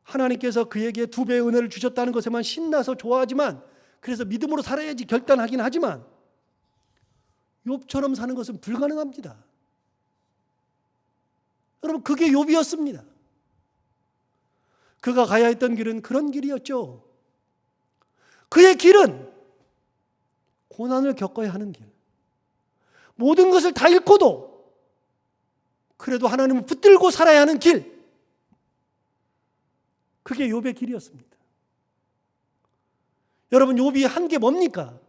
하나님께서 그에게 2배의 은혜를 주셨다는 것에만 신나서 좋아하지만, 그래서 믿음으로 살아야지 결단하긴 하지만 욥처럼 사는 것은 불가능합니다. 여러분 그게 욥이었습니다. 그가 가야 했던 길은 그런 길이었죠. 그의 길은 고난을 겪어야 하는 길. 모든 것을 다 잃고도 그래도 하나님을 붙들고 살아야 하는 길. 그게 욥의 길이었습니다. 여러분 욥이 한 게 뭡니까?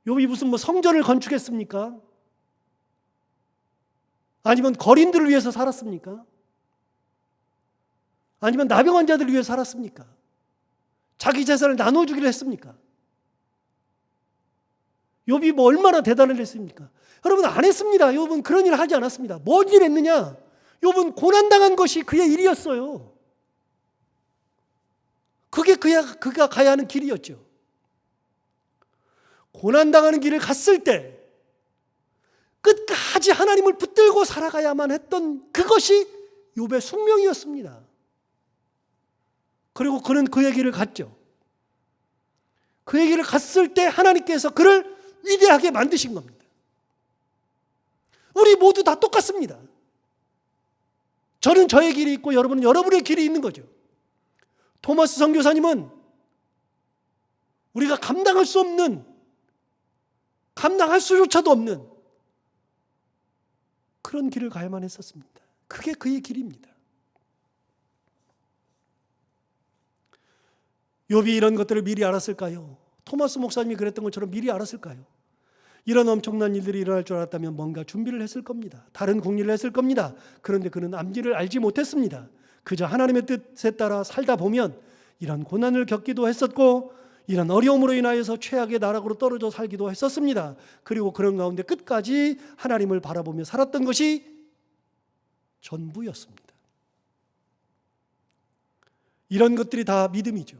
욥이 무슨 성전을 건축했습니까? 아니면 거린들을 위해서 살았습니까? 아니면 나병 환자들을 위해 살았습니까? 자기 재산을 나눠주기로 했습니까? 욥이 얼마나 대단을 했습니까? 여러분 안 했습니다. 욥은 그런 일을 하지 않았습니다. 뭔 일 했느냐? 욥은 고난당한 것이 그의 일이었어요. 그게 그가 가야 하는 길이었죠. 고난당하는 길을 갔을 때 끝까지 하나님을 붙들고 살아가야만 했던 그것이 욥의 숙명이었습니다. 그리고 그는 그의 길을 갔죠. 그의 길을 갔을 때 하나님께서 그를 위대하게 만드신 겁니다. 우리 모두 다 똑같습니다. 저는 저의 길이 있고 여러분은 여러분의 길이 있는 거죠. 토마스 선교사님은 우리가 감당할 수 없는, 감당할 수조차도 없는 그런 길을 가야만 했었습니다. 그게 그의 길입니다. 욥이 이런 것들을 미리 알았을까요? 토마스 목사님이 그랬던 것처럼 미리 알았을까요? 이런 엄청난 일들이 일어날 줄 알았다면 뭔가 준비를 했을 겁니다. 다른 궁리를 했을 겁니다. 그런데 그는 앞일을 알지 못했습니다. 그저 하나님의 뜻에 따라 살다 보면 이런 고난을 겪기도 했었고 이런 어려움으로 인하여서 최악의 나락으로 떨어져 살기도 했었습니다. 그리고 그런 가운데 끝까지 하나님을 바라보며 살았던 것이 전부였습니다. 이런 것들이 다 믿음이죠.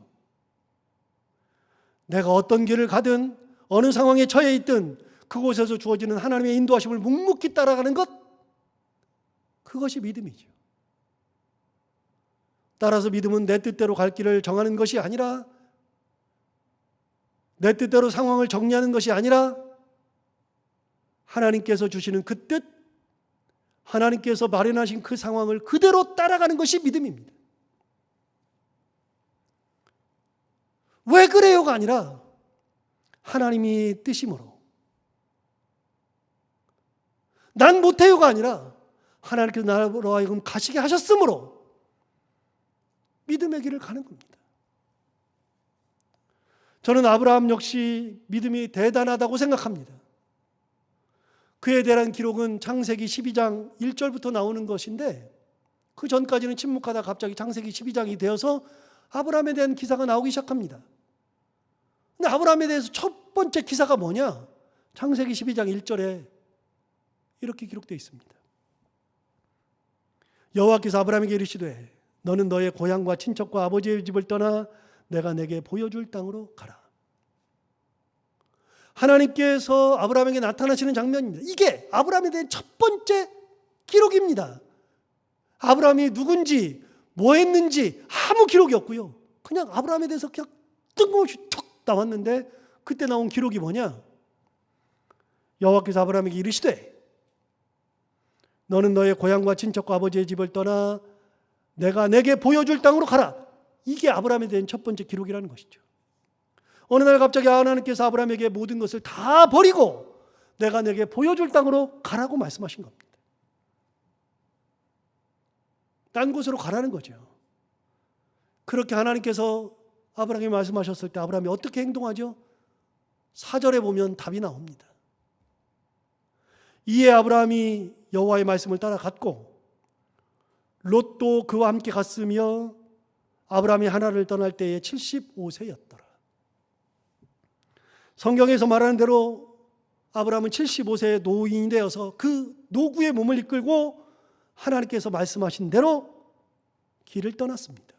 내가 어떤 길을 가든 어느 상황에 처해 있든 그곳에서 주어지는 하나님의 인도하심을 묵묵히 따라가는 것, 그것이 믿음이죠. 따라서 믿음은 내 뜻대로 갈 길을 정하는 것이 아니라, 내 뜻대로 상황을 정리하는 것이 아니라 하나님께서 주시는 그 뜻, 하나님께서 마련하신 그 상황을 그대로 따라가는 것이 믿음입니다. 왜 그래요가 아니라 하나님이 뜻이므로, 난 못해요가 아니라 하나님께서 나로 하여금 가시게 하셨으므로 믿음의 길을 가는 겁니다. 저는 아브라함 역시 믿음이 대단하다고 생각합니다. 그에 대한 기록은 창세기 12장 1절부터 나오는 것인데, 그 전까지는 침묵하다 갑자기 창세기 12장이 되어서 아브라함에 대한 기사가 나오기 시작합니다. 근데 아브라함에 대해서 첫 번째 기사가 뭐냐? 창세기 12장 1절에 이렇게 기록되어 있습니다. 여호와께서 아브라함에게 이르시되 너는 너의 고향과 친척과 아버지의 집을 떠나 내가 내게 보여줄 땅으로 가라. 하나님께서 아브라함에게 나타나시는 장면입니다. 이게 아브라함에 대한 첫 번째 기록입니다. 아브라함이 누군지 뭐 했는지 아무 기록이 없고요. 그냥 아브라함에 대해서 그냥 뜬금없이 툭 나왔는데 그때 나온 기록이 뭐냐? 여호와께서 아브라함에게 이르시되 너는 너의 고향과 친척과 아버지의 집을 떠나 내가 내게 보여줄 땅으로 가라. 이게 아브라함에 대한 첫 번째 기록이라는 것이죠. 어느 날 갑자기 하나님께서 아브라함에게 모든 것을 다 버리고 내가 내게 보여줄 땅으로 가라고 말씀하신 겁니다. 딴 곳으로 가라는 거죠. 그렇게 하나님께서 아브라함에게 말씀하셨을 때 아브라함이 어떻게 행동하죠? 4절에 보면 답이 나옵니다. 이에 아브라함이 여호와의 말씀을 따라갔고 롯도 그와 함께 갔으며 아브라함이 하나를 떠날 때에 75세였더라. 성경에서 말하는 대로 아브라함은 75세의 노인이 되어서 그 노구의 몸을 이끌고 하나님께서 말씀하신 대로 길을 떠났습니다.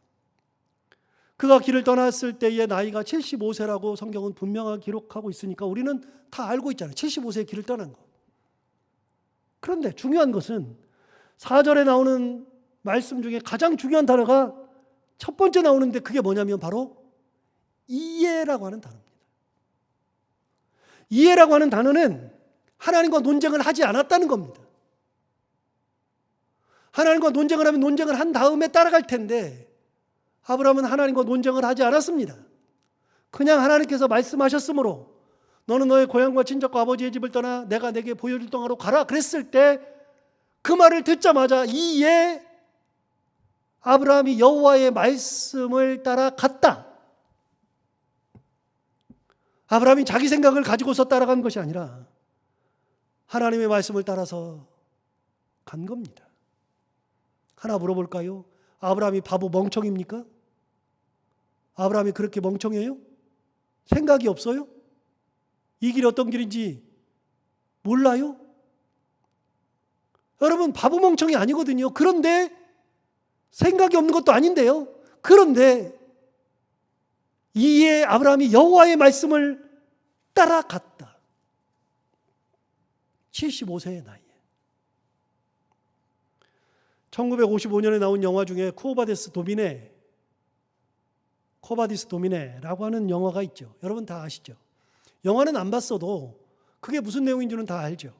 그가 길을 떠났을 때의 나이가 75세라고 성경은 분명하게 기록하고 있으니까 우리는 다 알고 있잖아요. 75세의 길을 떠난 거. 그런데 중요한 것은 4절에 나오는 말씀 중에 가장 중요한 단어가 첫 번째 나오는데 그게 뭐냐면 바로 이해라고 하는 단어입니다. 이해라고 하는 단어는 하나님과 논쟁을 하지 않았다는 겁니다. 하나님과 논쟁을 하면 논쟁을 한 다음에 따라갈 텐데 아브라함은 하나님과 논쟁을 하지 않았습니다. 그냥 하나님께서 말씀하셨으므로 너는 너의 고향과 친척과 아버지의 집을 떠나 내가 내게 보여줄 땅으로 가라 그랬을 때 그 말을 듣자마자 이에 아브라함이 여호와의 말씀을 따라 갔다. 아브라함이 자기 생각을 가지고서 따라간 것이 아니라 하나님의 말씀을 따라서 간 겁니다. 하나 물어볼까요? 아브라함이 바보 멍청입니까? 아브라함이 그렇게 멍청해요? 생각이 없어요? 이 길이 어떤 길인지 몰라요? 여러분 바보 멍청이 아니거든요. 그런데 생각이 없는 것도 아닌데요. 그런데 이에 아브라함이 여호와의 말씀을 따라갔다. 75세의 나이에. 1955년에 나온 영화 중에 쿠오바디스 도미네라고 하는 영화가 있죠. 여러분 다 아시죠? 영화는 안 봤어도 그게 무슨 내용인지는 다 알죠.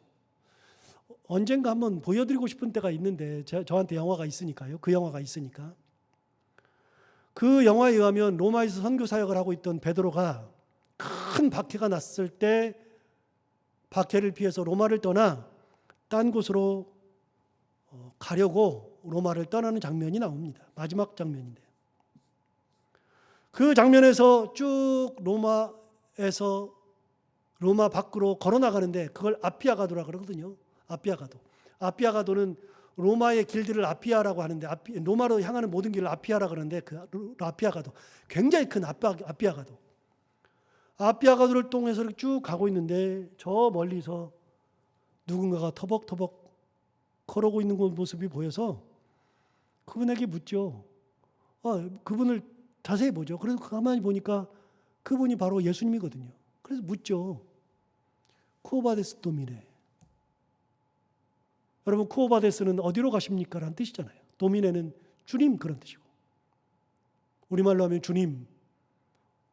언젠가 한번 보여드리고 싶은 때가 있는데 저한테 영화가 있으니까요. 그 영화가 있으니까. 그 영화에 의하면 로마에서 선교 사역을 하고 있던 베드로가 큰 박해가 났을 때 박해를 피해서 로마를 떠나 딴 곳으로 가려고 로마를 떠나는 장면이 나옵니다. 마지막 장면인데 그 장면에서 쭉 로마 밖으로 걸어 나가는데 그걸 아피아가도라 그러거든요. 아피아가도는 로마의 길들을 아피아라고 하는데 로마로 향하는 모든 길을 아피아라 그러는데 그 아피아가도 굉장히 큰 아피아가도를 통해서 쭉 가고 있는데 저 멀리서 누군가가 터벅터벅 걸어오고 있는 모습이 보여서 그분에게 묻죠. 그분을 자세히 보죠. 그래서 가만히 보니까 그분이 바로 예수님이거든요. 그래서 묻죠. 쿠오바데스 도미네. 여러분 쿠오바데스는 어디로 가십니까? 라는 뜻이잖아요. 도미네는 주님 그런 뜻이고 우리말로 하면 주님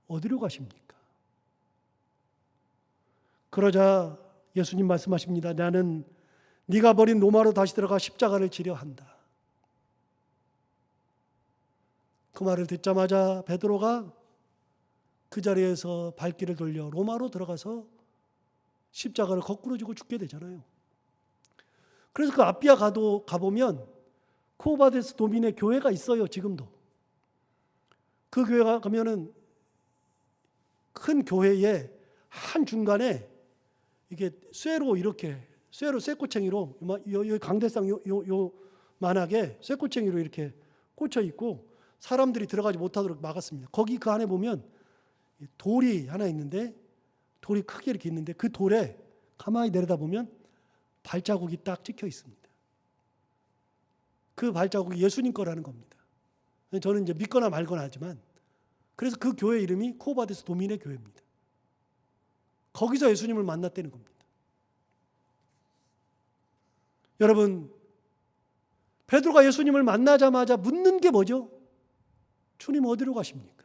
어디로 가십니까? 그러자 예수님 말씀하십니다. 나는 네가 버린 로마로 다시 들어가 십자가를 지려 한다. 그 말을 듣자마자 베드로가 그 자리에서 발길을 돌려 로마로 들어가서 십자가를 거꾸로 지고 죽게 되잖아요. 그래서 그 아피아 가보면 쿠오바데스 도미네 교회가 있어요. 지금도. 그 교회가 가면은 큰 교회의 한 중간에 이게 쇠로 쇠꼬챙이로 요 강대상 요 만하게 쇠꼬챙이로 이렇게 꽂혀 있고 사람들이 들어가지 못하도록 막았습니다. 거기 그 안에 보면 돌이 하나 있는데 돌이 크게 이렇게 있는데 그 돌에 가만히 내려다보면 발자국이 딱 찍혀 있습니다. 그 발자국이 예수님 거라는 겁니다. 저는 이제 믿거나 말거나 하지만 그래서 그 교회 이름이 쿠오바데스 도미네 교회입니다. 거기서 예수님을 만났다는 겁니다. 여러분, 베드로가 예수님을 만나자마자 묻는 게 뭐죠? 주님 어디로 가십니까?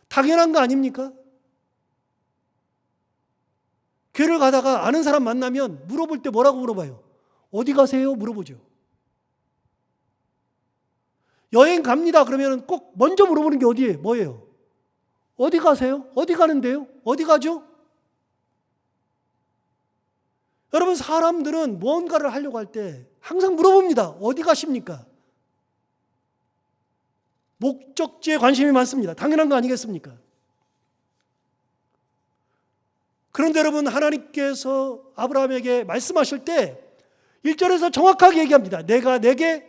당연한 거 아닙니까? 교회를 가다가 아는 사람 만나면 물어볼 때 뭐라고 물어봐요? 어디 가세요? 물어보죠. 여행 갑니다. 그러면 꼭 먼저 물어보는 게 어디예요? 뭐예요? 어디 가세요? 어디 가는데요? 어디 가죠? 여러분, 사람들은 뭔가를 하려고 할 때 항상 물어봅니다. 어디 가십니까? 목적지에 관심이 많습니다. 당연한 거 아니겠습니까? 그런데 여러분, 하나님께서 아브라함에게 말씀하실 때 1절에서 정확하게 얘기합니다. 내가 내게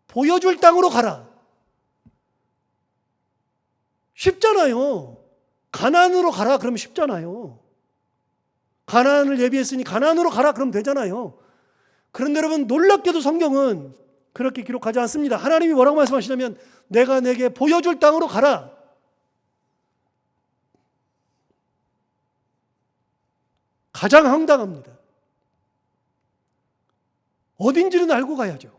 보여줄 땅으로 가라. 쉽잖아요. 가나안으로 가라 그러면 쉽잖아요. 가나안을 예비했으니 가나안으로 가라 그러면 되잖아요. 그런데 여러분, 놀랍게도 성경은 그렇게 기록하지 않습니다. 하나님이 뭐라고 말씀하시냐면 내가 내게 보여줄 땅으로 가라. 가장 황당합니다. 어딘지는 알고 가야죠.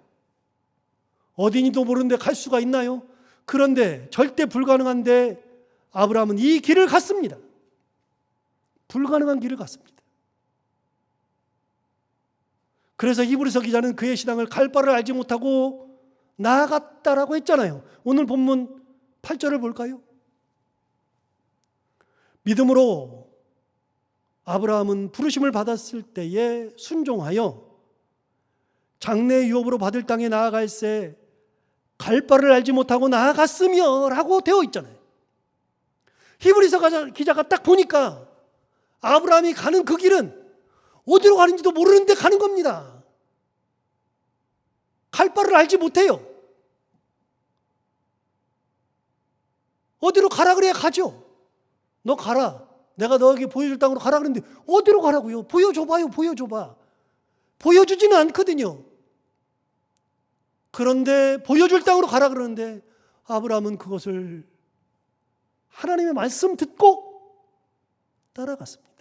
어딘지도 모르는데 갈 수가 있나요? 그런데 절대 불가능한데 아브라함은 이 길을 갔습니다. 불가능한 길을 갔습니다. 그래서 히브리서 기자는 그의 신앙을 갈 바를 알지 못하고 나아갔다라고 했잖아요. 오늘 본문 8절을 볼까요? 믿음으로 아브라함은 부르심을 받았을 때에 순종하여 장래 유업으로 받을 땅에 나아갈새 갈 바를 알지 못하고 나아갔으며 라고 되어 있잖아요. 히브리서 기자가 딱 보니까 아브라함이 가는 그 길은 어디로 가는지도 모르는데 가는 겁니다. 갈 바를 알지 못해요. 어디로 가라 그래야 가죠. 너 가라. 내가 너에게 보여줄 땅으로 가라 그랬는데 어디로 가라고요? 보여줘봐요. 보여줘봐. 보여주지는 않거든요. 그런데 보여줄 땅으로 가라 그러는데 아브라함은 그것을 하나님의 말씀 듣고 따라갔습니다.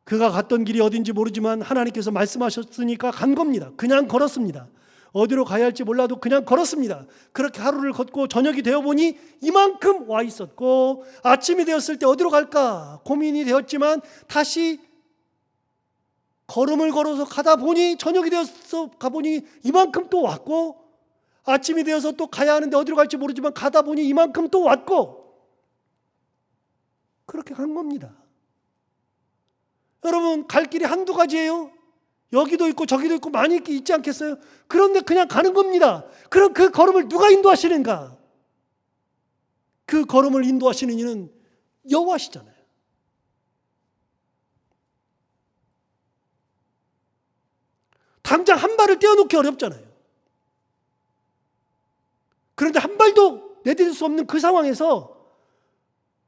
그가 갔던 길이 어딘지 모르지만 하나님께서 말씀하셨으니까 간 겁니다. 그냥 걸었습니다. 어디로 가야 할지 몰라도 그냥 걸었습니다. 그렇게 하루를 걷고 저녁이 되어보니 이만큼 와 있었고 아침이 되었을 때 어디로 갈까 고민이 되었지만 다시 걸음을 걸어서 가다 보니 저녁이 되어서 가보니 이만큼 또 왔고 아침이 되어서 또 가야 하는데 어디로 갈지 모르지만 가다 보니 이만큼 또 왔고 그렇게 간 겁니다. 여러분, 갈 길이 한두 가지예요. 여기도 있고 저기도 있고 많이 있지 않겠어요? 그런데 그냥 가는 겁니다. 그럼 그 걸음을 누가 인도하시는가? 그 걸음을 인도하시는 이는 여호와시잖아요. 당장 한 발을 떼어놓기 어렵잖아요. 그런데 한 발도 내디딜 수 없는 그 상황에서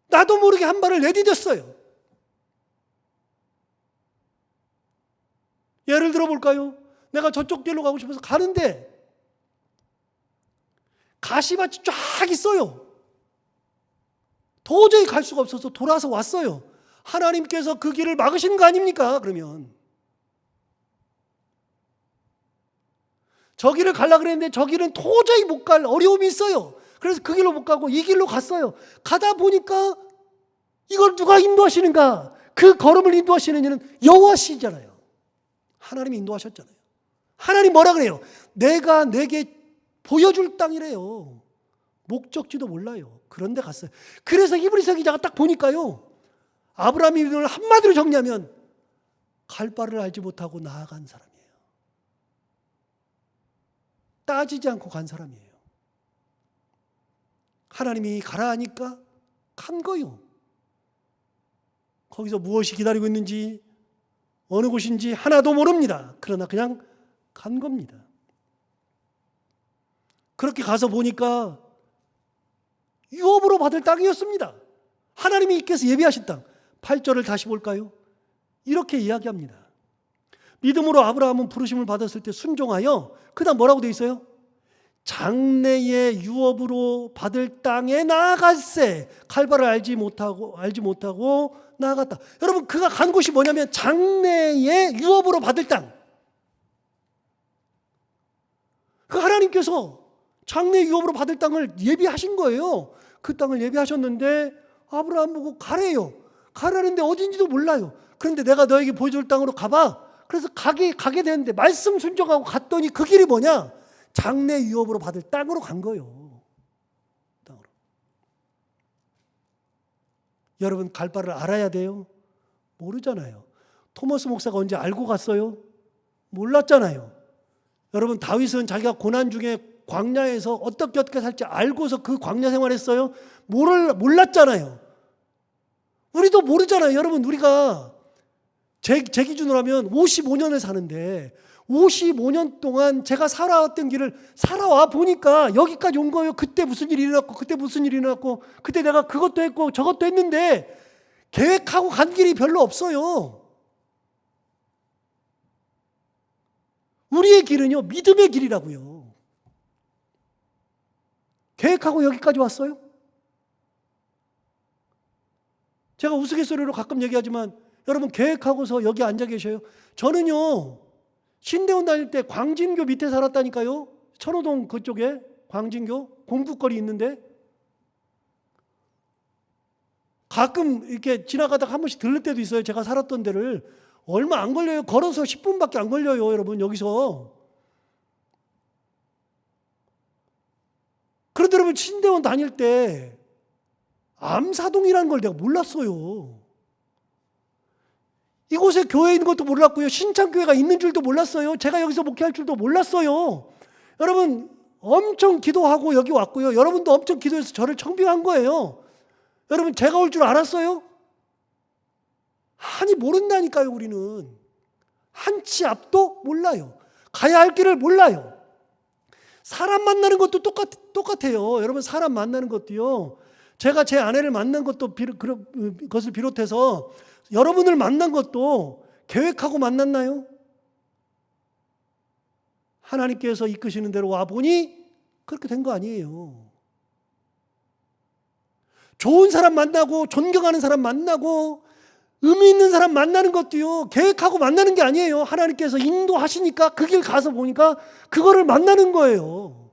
나도 모르게 한 발을 내디뎠어요. 예를 들어 볼까요? 내가 저쪽 길로 가고 싶어서 가는데 가시밭이 쫙 있어요. 도저히 갈 수가 없어서 돌아서 왔어요. 하나님께서 그 길을 막으시는 거 아닙니까? 그러면 저 길을 가려고 그랬는데 저 길은 도저히 못 갈 어려움이 있어요. 그래서 그 길로 못 가고 이 길로 갔어요. 가다 보니까 이걸 누가 인도하시는가? 그 걸음을 인도하시는 이는 여호와시잖아요. 하나님이 인도하셨잖아요. 하나님 뭐라 그래요? 내가 내게 보여줄 땅이래요. 목적지도 몰라요. 그런데 갔어요. 그래서 히브리서 기자가 딱 보니까요. 아브라함이 이걸 한마디로 정리하면 갈 바를 알지 못하고 나아간 사람이에요. 따지지 않고 간 사람이에요. 하나님이 가라 하니까 간 거요. 거기서 무엇이 기다리고 있는지 어느 곳인지 하나도 모릅니다. 그러나 그냥 간 겁니다. 그렇게 가서 보니까 유업으로 받을 땅이었습니다. 하나님이 이께서 예비하신 땅. 8절을 다시 볼까요? 이렇게 이야기합니다. 믿음으로 아브라함은 부르심을 받았을 때 순종하여 그다음 뭐라고 돼 있어요? 장래의 유업으로 받을 땅에 나아갔세. 갈바를 알지 못하고 나아갔다. 여러분 그가 간 곳이 뭐냐면 장래의 유업으로 받을 땅. 그 하나님께서 장래 유업으로 받을 땅을 예비하신 거예요. 그 땅을 예비하셨는데 아브라함 보고 가래요. 가라는데 어딘지도 몰라요. 그런데 내가 너에게 보여줄 땅으로 가봐. 그래서 가게 되는데 말씀 순종하고 갔더니 그 길이 뭐냐? 장래 유업으로 받을 땅으로 간 거예요. 땅으로. 여러분 갈 바를 알아야 돼요. 모르잖아요. 토마스 목사가 언제 알고 갔어요? 몰랐잖아요. 여러분 다윗은 자기가 고난 중에 광야에서 어떻게 살지 알고서 그 광야 생활했어요? 몰랐잖아요. 우리도 모르잖아요. 여러분 우리가 제 기준으로 하면 55년을 사는데 55년 동안 제가 살아왔던 길을 살아와 보니까 여기까지 온 거예요. 그때 무슨 일이 일어났고 그때 무슨 일이 일어났고 그때 내가 그것도 했고 저것도 했는데 계획하고 간 길이 별로 없어요. 우리의 길은요 믿음의 길이라고요. 계획하고 여기까지 왔어요? 제가 우스갯소리로 가끔 얘기하지만 여러분 계획하고서 여기 앉아 계셔요. 저는요 신대원 다닐 때 광진교 밑에 살았다니까요. 천호동 그쪽에 광진교 공국거리 있는데 가끔 이렇게 지나가다가 한 번씩 들를 때도 있어요. 제가 살았던 데를. 얼마 안 걸려요. 걸어서 10분밖에 안 걸려요. 여러분 여기서. 그런데 여러분 신대원 다닐 때 암사동이라는 걸 내가 몰랐어요. 이곳에 교회 있는 것도 몰랐고요. 신창교회가 있는 줄도 몰랐어요. 제가 여기서 목회할 줄도 몰랐어요. 여러분 엄청 기도하고 여기 왔고요. 여러분도 엄청 기도해서 저를 청빙한 거예요. 여러분 제가 올 줄 알았어요? 아니 모른다니까요. 우리는 한 치 앞도 몰라요. 가야 할 길을 몰라요. 사람 만나는 것도 똑같아요. 여러분 사람 만나는 것도요. 제가 제 아내를 만난 것도 그것을 비롯해서 여러분을 만난 것도 계획하고 만났나요? 하나님께서 이끄시는 대로 와보니 그렇게 된 거 아니에요. 좋은 사람 만나고 존경하는 사람 만나고 의미 있는 사람 만나는 것도요 계획하고 만나는 게 아니에요. 하나님께서 인도하시니까 그 길 가서 보니까 그거를 만나는 거예요.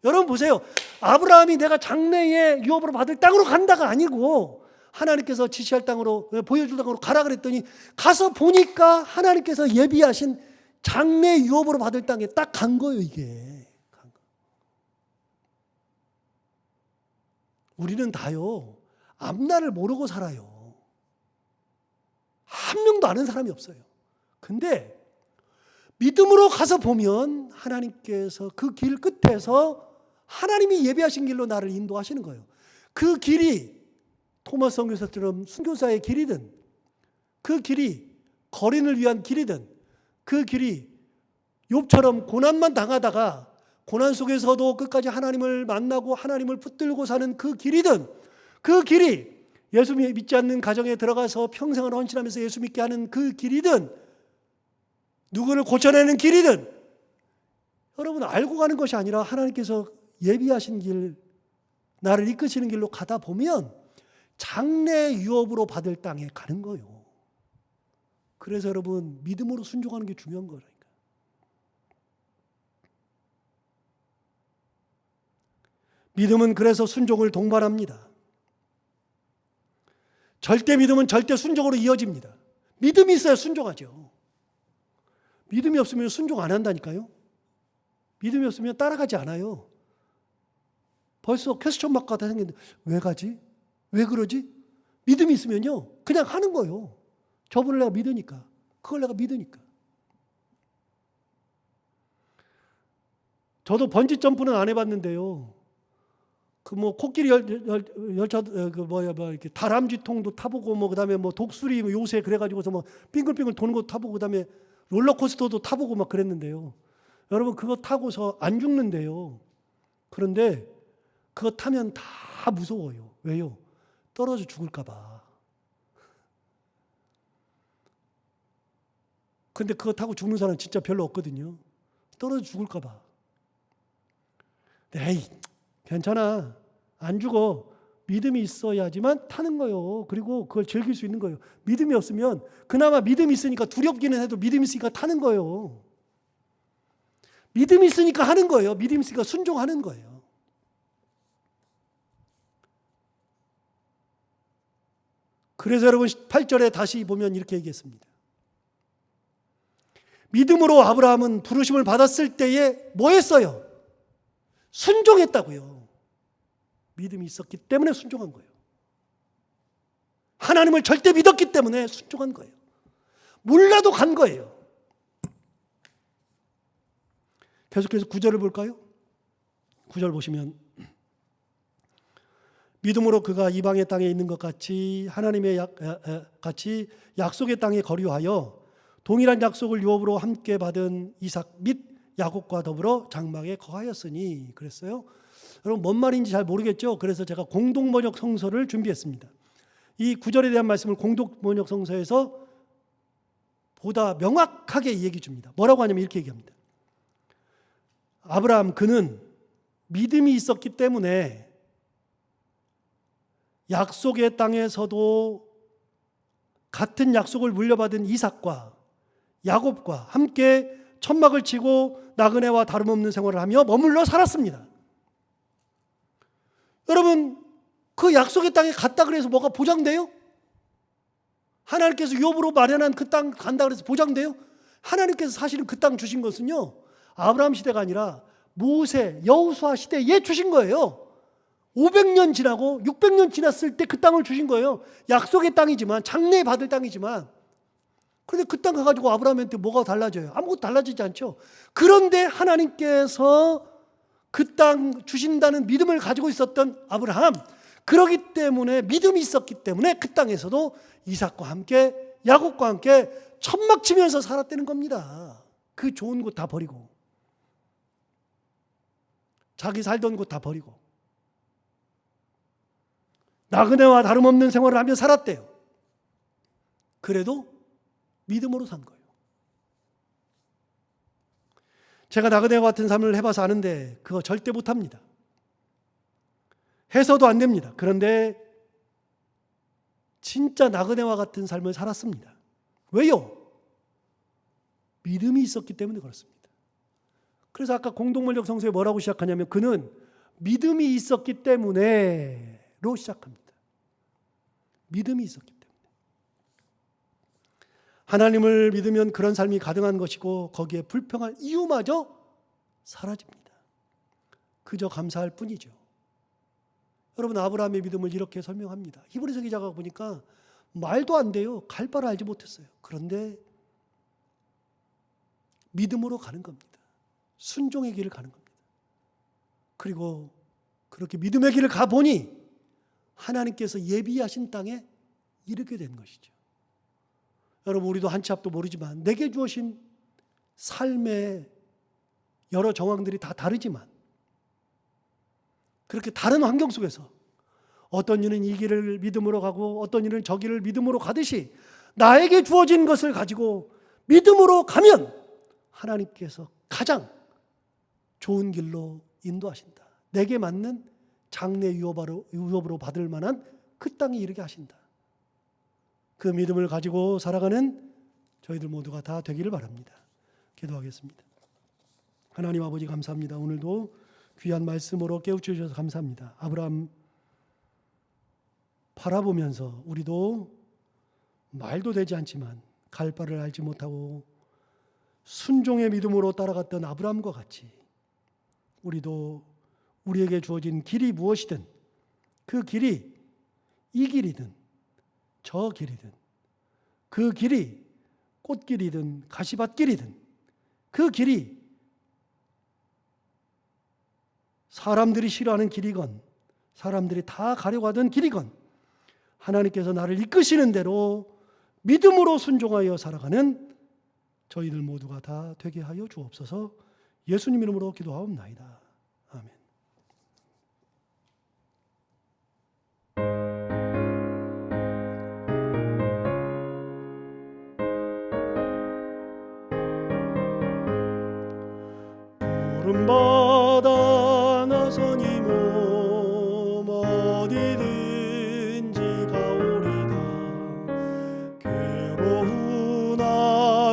여러분 보세요. 아브라함이 내가 장래에 유업으로 받을 땅으로 간다가 아니고 하나님께서 지시할 땅으로 보여줄 땅으로 가라 그랬더니 가서 보니까 하나님께서 예비하신 장래 유업으로 받을 땅에 딱 간 거예요. 이게 우리는 다요 앞날을 모르고 살아요. 한 명도 아는 사람이 없어요. 근데 믿음으로 가서 보면 하나님께서 그 길 끝에서 하나님이 예비하신 길로 나를 인도하시는 거예요. 그 길이 토마스 선교사처럼 순교사의 길이든 그 길이 거린을 위한 길이든 그 길이 욥처럼 고난만 당하다가 고난 속에서도 끝까지 하나님을 만나고 하나님을 붙들고 사는 그 길이든 그 길이 예수 믿지 않는 가정에 들어가서 평생을 헌신하면서 예수 믿게 하는 그 길이든 누구를 고쳐내는 길이든 여러분 알고 가는 것이 아니라 하나님께서 예비하신 길 나를 이끄시는 길로 가다 보면 장래 유업으로 받을 땅에 가는 거예요. 그래서 여러분 믿음으로 순종하는 게 중요한 거라니까. 믿음은 그래서 순종을 동반합니다. 절대 믿음은 절대 순종으로 이어집니다. 믿음이 있어야 순종하죠. 믿음이 없으면 순종 안 한다니까요. 믿음이 없으면 따라가지 않아요. 벌써 퀘스천 마크 같아 생겼는데 왜 가지? 왜 그러지? 믿음이 있으면요 그냥 하는 거예요. 저분을 내가 믿으니까 그걸 내가 믿으니까. 저도 번지 점프는 안 해봤는데요. 그 뭐 코끼리 열차 이렇게 다람쥐통도 타보고 뭐 그다음에 뭐 독수리 요새 그래가지고서 뭐 빙글빙글 도는 거 타보고 그다음에 롤러코스터도 타보고 막 그랬는데요. 여러분 그거 타고서 안 죽는데요. 그런데 그거 타면 다 무서워요. 왜요? 떨어져 죽을까 봐. 근데 그거 타고 죽는 사람 진짜 별로 없거든요. 떨어져 죽을까 봐. 에이, 괜찮아. 안 죽어. 믿음이 있어야지만 타는 거예요. 그리고 그걸 즐길 수 있는 거예요. 믿음이 없으면, 그나마 믿음이 있으니까 두렵기는 해도 믿음이 있으니까 타는 거예요. 믿음이 있으니까 하는 거예요. 믿음이 있으니까 순종하는 거예요. 그래서 여러분 8절에 다시 보면 이렇게 얘기했습니다. 믿음으로 아브라함은 부르심을 받았을 때에 뭐 했어요? 순종했다고요. 믿음이 있었기 때문에 순종한 거예요. 하나님을 절대 믿었기 때문에 순종한 거예요. 몰라도 간 거예요. 계속해서 9절을 볼까요? 9절 보시면 믿음으로 그가 이방의 땅에 있는 것 같이 하나님의 같이 약속의 땅에 거류하여 동일한 약속을 유업으로 함께 받은 이삭 및 야곱과 더불어 장막에 거하였으니 그랬어요. 여러분 뭔 말인지 잘 모르겠죠? 그래서 제가 공동번역 성서를 준비했습니다. 이 9절에 대한 말씀을 공동번역 성서에서 보다 명확하게 얘기 줍니다. 뭐라고 하냐면 이렇게 얘기합니다. 아브라함 그는 믿음이 있었기 때문에 약속의 땅에서도 같은 약속을 물려받은 이삭과 야곱과 함께 천막을 치고 나그네와 다름없는 생활을 하며 머물러 살았습니다. 여러분 그 약속의 땅에 갔다 그래서 뭐가 보장돼요? 하나님께서 유업으로 마련한 그 땅 간다 그래서 보장돼요? 하나님께서 사실은 그 땅 주신 것은요 아브라함 시대가 아니라 모세, 여호수아 시대에 주신 거예요. 500년 지나고 600년 지났을 때 그 땅을 주신 거예요. 약속의 땅이지만 장래 받을 땅이지만 그런데 그 땅 가가지고 아브라함한테 뭐가 달라져요? 아무것도 달라지지 않죠. 그런데 하나님께서 그 땅 주신다는 믿음을 가지고 있었던 아브라함 그러기 때문에 믿음이 있었기 때문에 그 땅에서도 이삭과 함께 야곱과 함께 천막 치면서 살았다는 겁니다. 그 좋은 곳 다 버리고 자기 살던 곳 다 버리고 나그네와 다름없는 생활을 하며 살았대요. 그래도 믿음으로 산 거예요. 제가 나그네와 같은 삶을 해봐서 아는데 그거 절대 못합니다. 해서도 안 됩니다. 그런데 진짜 나그네와 같은 삶을 살았습니다. 왜요? 믿음이 있었기 때문에 그렇습니다. 그래서 아까 공동번역 성서에 뭐라고 시작하냐면 그는 믿음이 있었기 때문에로 시작합니다. 믿음이 있었기 때문에. 하나님을 믿으면 그런 삶이 가능한 것이고 거기에 불평할 이유마저 사라집니다. 그저 감사할 뿐이죠. 여러분 아브라함의 믿음을 이렇게 설명합니다. 히브리서 기자가 보니까 말도 안 돼요. 갈 바를 알지 못했어요. 그런데 믿음으로 가는 겁니다. 순종의 길을 가는 겁니다. 그리고 그렇게 믿음의 길을 가보니 하나님께서 예비하신 땅에 이르게 된 것이죠. 여러분 우리도 한치 앞도 모르지만 내게 주어진 삶의 여러 정황들이 다 다르지만 그렇게 다른 환경 속에서 어떤 이는 이 길을 믿음으로 가고 어떤 이는 저 길을 믿음으로 가듯이 나에게 주어진 것을 가지고 믿음으로 가면 하나님께서 가장 좋은 길로 인도하신다. 내게 맞는 장래 유업으로 받을 만한 그 땅에 이르게 하신다. 그 믿음을 가지고 살아가는 저희들 모두가 다 되기를 바랍니다. 기도하겠습니다. 하나님 아버지 감사합니다. 오늘도 귀한 말씀으로 깨우쳐 주셔서 감사합니다. 아브라함 바라보면서 우리도 말도 되지 않지만 갈 바를 알지 못하고 순종의 믿음으로 따라갔던 아브라함과 같이 우리도 우리에게 주어진 길이 무엇이든 그 길이 이 길이든 저 길이든 그 길이 꽃길이든 가시밭길이든 그 길이 사람들이 싫어하는 길이건 사람들이 다 가려고 하던 길이건 하나님께서 나를 이끄시는 대로 믿음으로 순종하여 살아가는 저희들 모두가 다 되게 하여 주옵소서. 예수님 이름으로 기도하옵나이다. 아멘. 푸른바다 나선이 몸 어디든지 가오리다. 괴로우나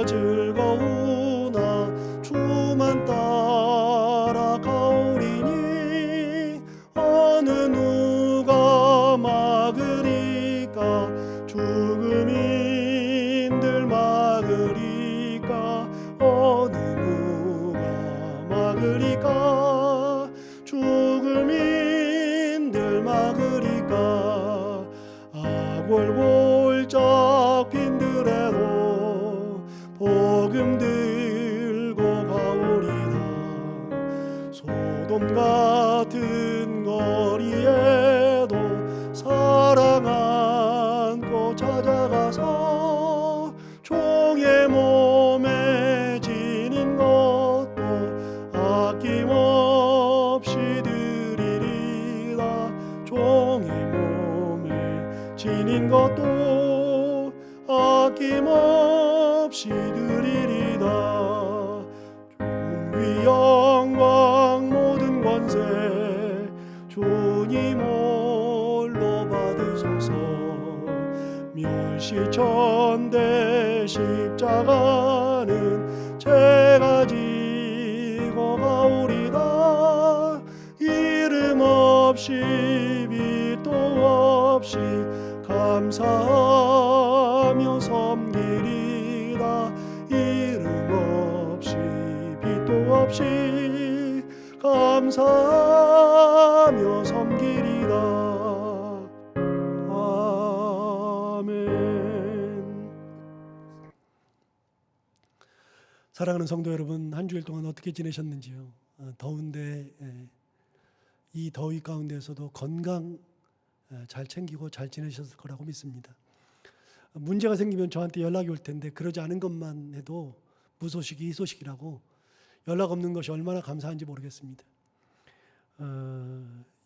즐거우나 주만 따라 가오리니 어느 누가 막으리까. 죽음인들 막으리까. 어느 누가 막으리까. 죽음인들 막으리까. 아골골짝 빈들에도 복음 들고 가오리다. 소돔 같은 거리에도 사랑 안고 찾아가서 종의 몸에 지닌 것도 아낌없이 드리리라. 종의 몸에 지닌 것도 아낌없이 드리리다. 존귀 영광 모든 권세 주님 홀로 받으소서. 멸시천대 십자가는 제가 지고 가오리다. 이름 없이 빛도 없이 감사하며 섬기리다. 이름 없이 빛도 없이 감사하며 섬기리다. 사랑하는 성도 여러분, 한 주일 동안 어떻게 지내셨는지요? 더운데 이 더위 가운데서도 건강 잘 챙기고 잘 지내셨을 거라고 믿습니다. 문제가 생기면 저한테 연락이 올 텐데 그러지 않은 것만 해도 무소식이 희소식이라고 연락 없는 것이 얼마나 감사한지 모르겠습니다.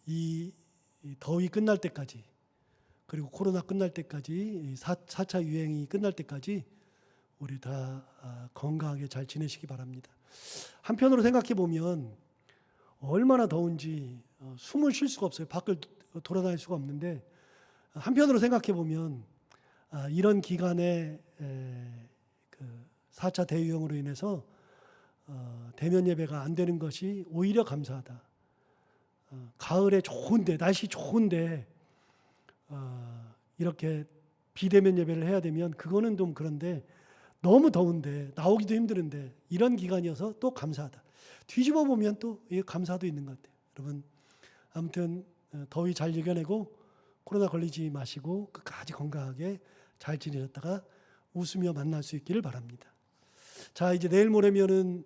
이 더위 끝날 때까지, 그리고 코로나 끝날 때까지, 4차 유행이 끝날 때까지 우리 다 건강하게 잘 지내시기 바랍니다. 한편으로 생각해 보면 얼마나 더운지 숨을 쉴 수가 없어요. 밖을 돌아다닐 수가 없는데, 한편으로 생각해 보면 이런 기간에 그 4차 대유행으로 인해서 대면 예배가 안 되는 것이 오히려 감사하다. 가을에 좋은데, 날씨 좋은데 이렇게 비대면 예배를 해야 되면 그거는 좀 그런데, 너무 더운데 나오기도 힘드는데 이런 기간이어서 또 감사하다. 뒤집어 보면 또 감사도 있는 것 같아요. 여러분, 아무튼 더위 잘 이겨내고 코로나 걸리지 마시고 끝까지 건강하게 잘 지내셨다가 웃으며 만날 수 있기를 바랍니다. 자, 이제 내일 모레면은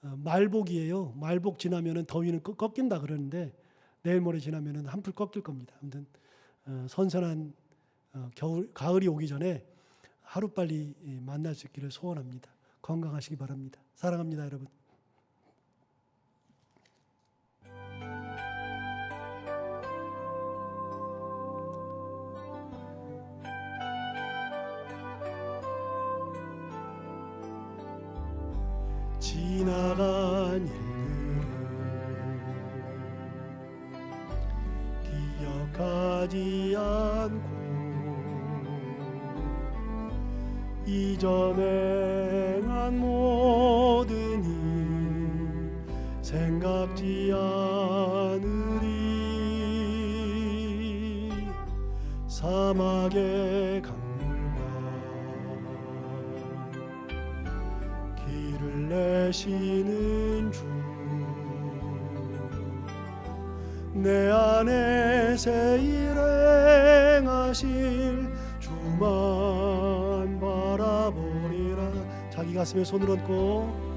말복이에요. 말복 지나면은 더위는 꺾인다 그러는데 내일 모레 지나면은 한풀 꺾일 겁니다. 아무튼 선선한 가을이 오기 전에 하루빨리 만날 수 있기를 소원합니다. 건강하시기 바랍니다. 사랑합니다, 여러분. 지나간 일들을 기억하지 않고 이전에 한 모든 일 생각지 않으리. 사막의 강물과 길을 내시는 주, 내 안에 새 일행하실 주만 바라보리라. 자기 가슴에 손을 얹고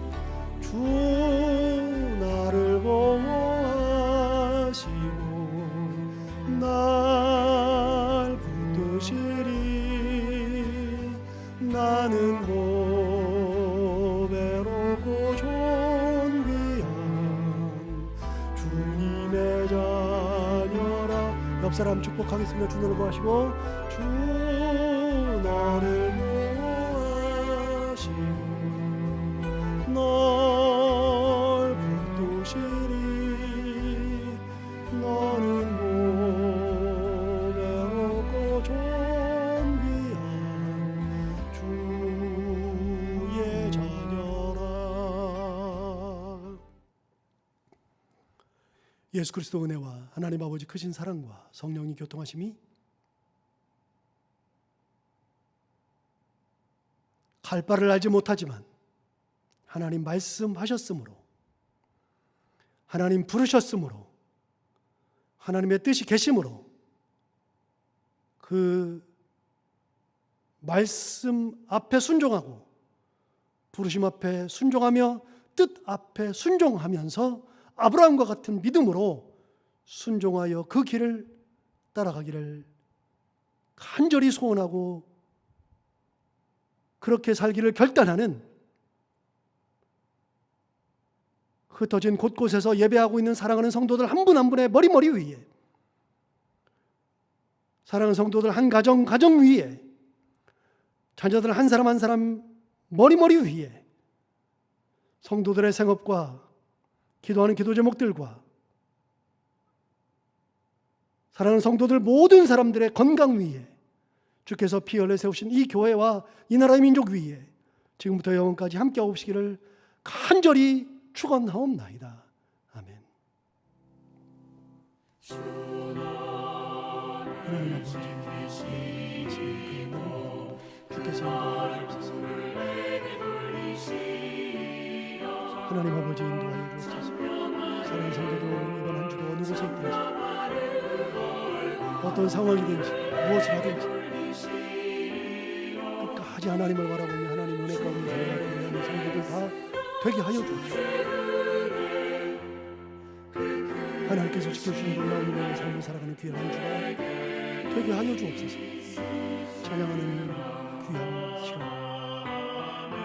주 나를 보호하시고 날 붙드시리. 나는 보배롭고 존귀한 주님의 자녀라. 옆 사람 축복하겠습니다. 주 나를 보호하시고 주 나를 보호하시고 널 붙드시리. 예수 그리스도 은혜와 하나님 아버지 크신 사랑과 성령이 교통하심이 갈 바를 알지 못하지만 하나님 말씀하셨으므로, 하나님 부르셨으므로, 하나님의 뜻이 계심으로 그 말씀 앞에 순종하고 부르심 앞에 순종하며 뜻 앞에 순종하면서 아브라함과 같은 믿음으로 순종하여 그 길을 따라가기를 간절히 소원하고 그렇게 살기를 결단하는 흩어진 곳곳에서 예배하고 있는 사랑하는 성도들 한 분 한 분의 머리 위에, 사랑하는 성도들 한 가정 위에, 자녀들 한 사람 한 사람 머리 위에 성도들의 생업과 기도하는 기도 제목들과 사랑하는 성도들 모든 사람들의 건강 위에 주께서 피 흘려 세우신 이 교회와 이 나라의 민족 위에 지금부터 영원까지 함께 하옵시기를 간절히 축원하옵나이다. 아멘. 하나님 아버지, 주께서 인도하옵소서. 하나님 아버지 인도하여 주옵소서. 사랑하는 성도들 이번 한 주도 어느 곳에 있든지 어떤 상황이든지 무엇을 하든지 끝까지 하나님을 바라보며 하나님 은혜 가운데 살아가는 성도들 다 되게 하여 주옵소서. 하나님께서 지켜주신 놀라운 은혜의 삶을 살아가는 귀한 한 주가 되게 하여 주옵소서. 찬양하는 귀한 시간,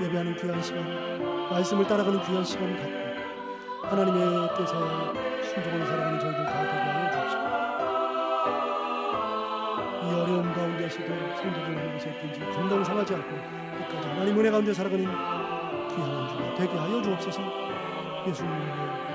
예배하는 귀한 시간, 말씀을 따라가는 귀한 시간 갖고 하나님의 뜻에 순종하며 살아가는 저희들 다 되게 하여 주옵소서. 이 어려움 가운데서도 성도들 곳에 있든지 감동 상하지 않고 끝까지 하나님 은혜 가운데 살아가는 귀한 한 주가 되게 하여 주옵소서. 예수님의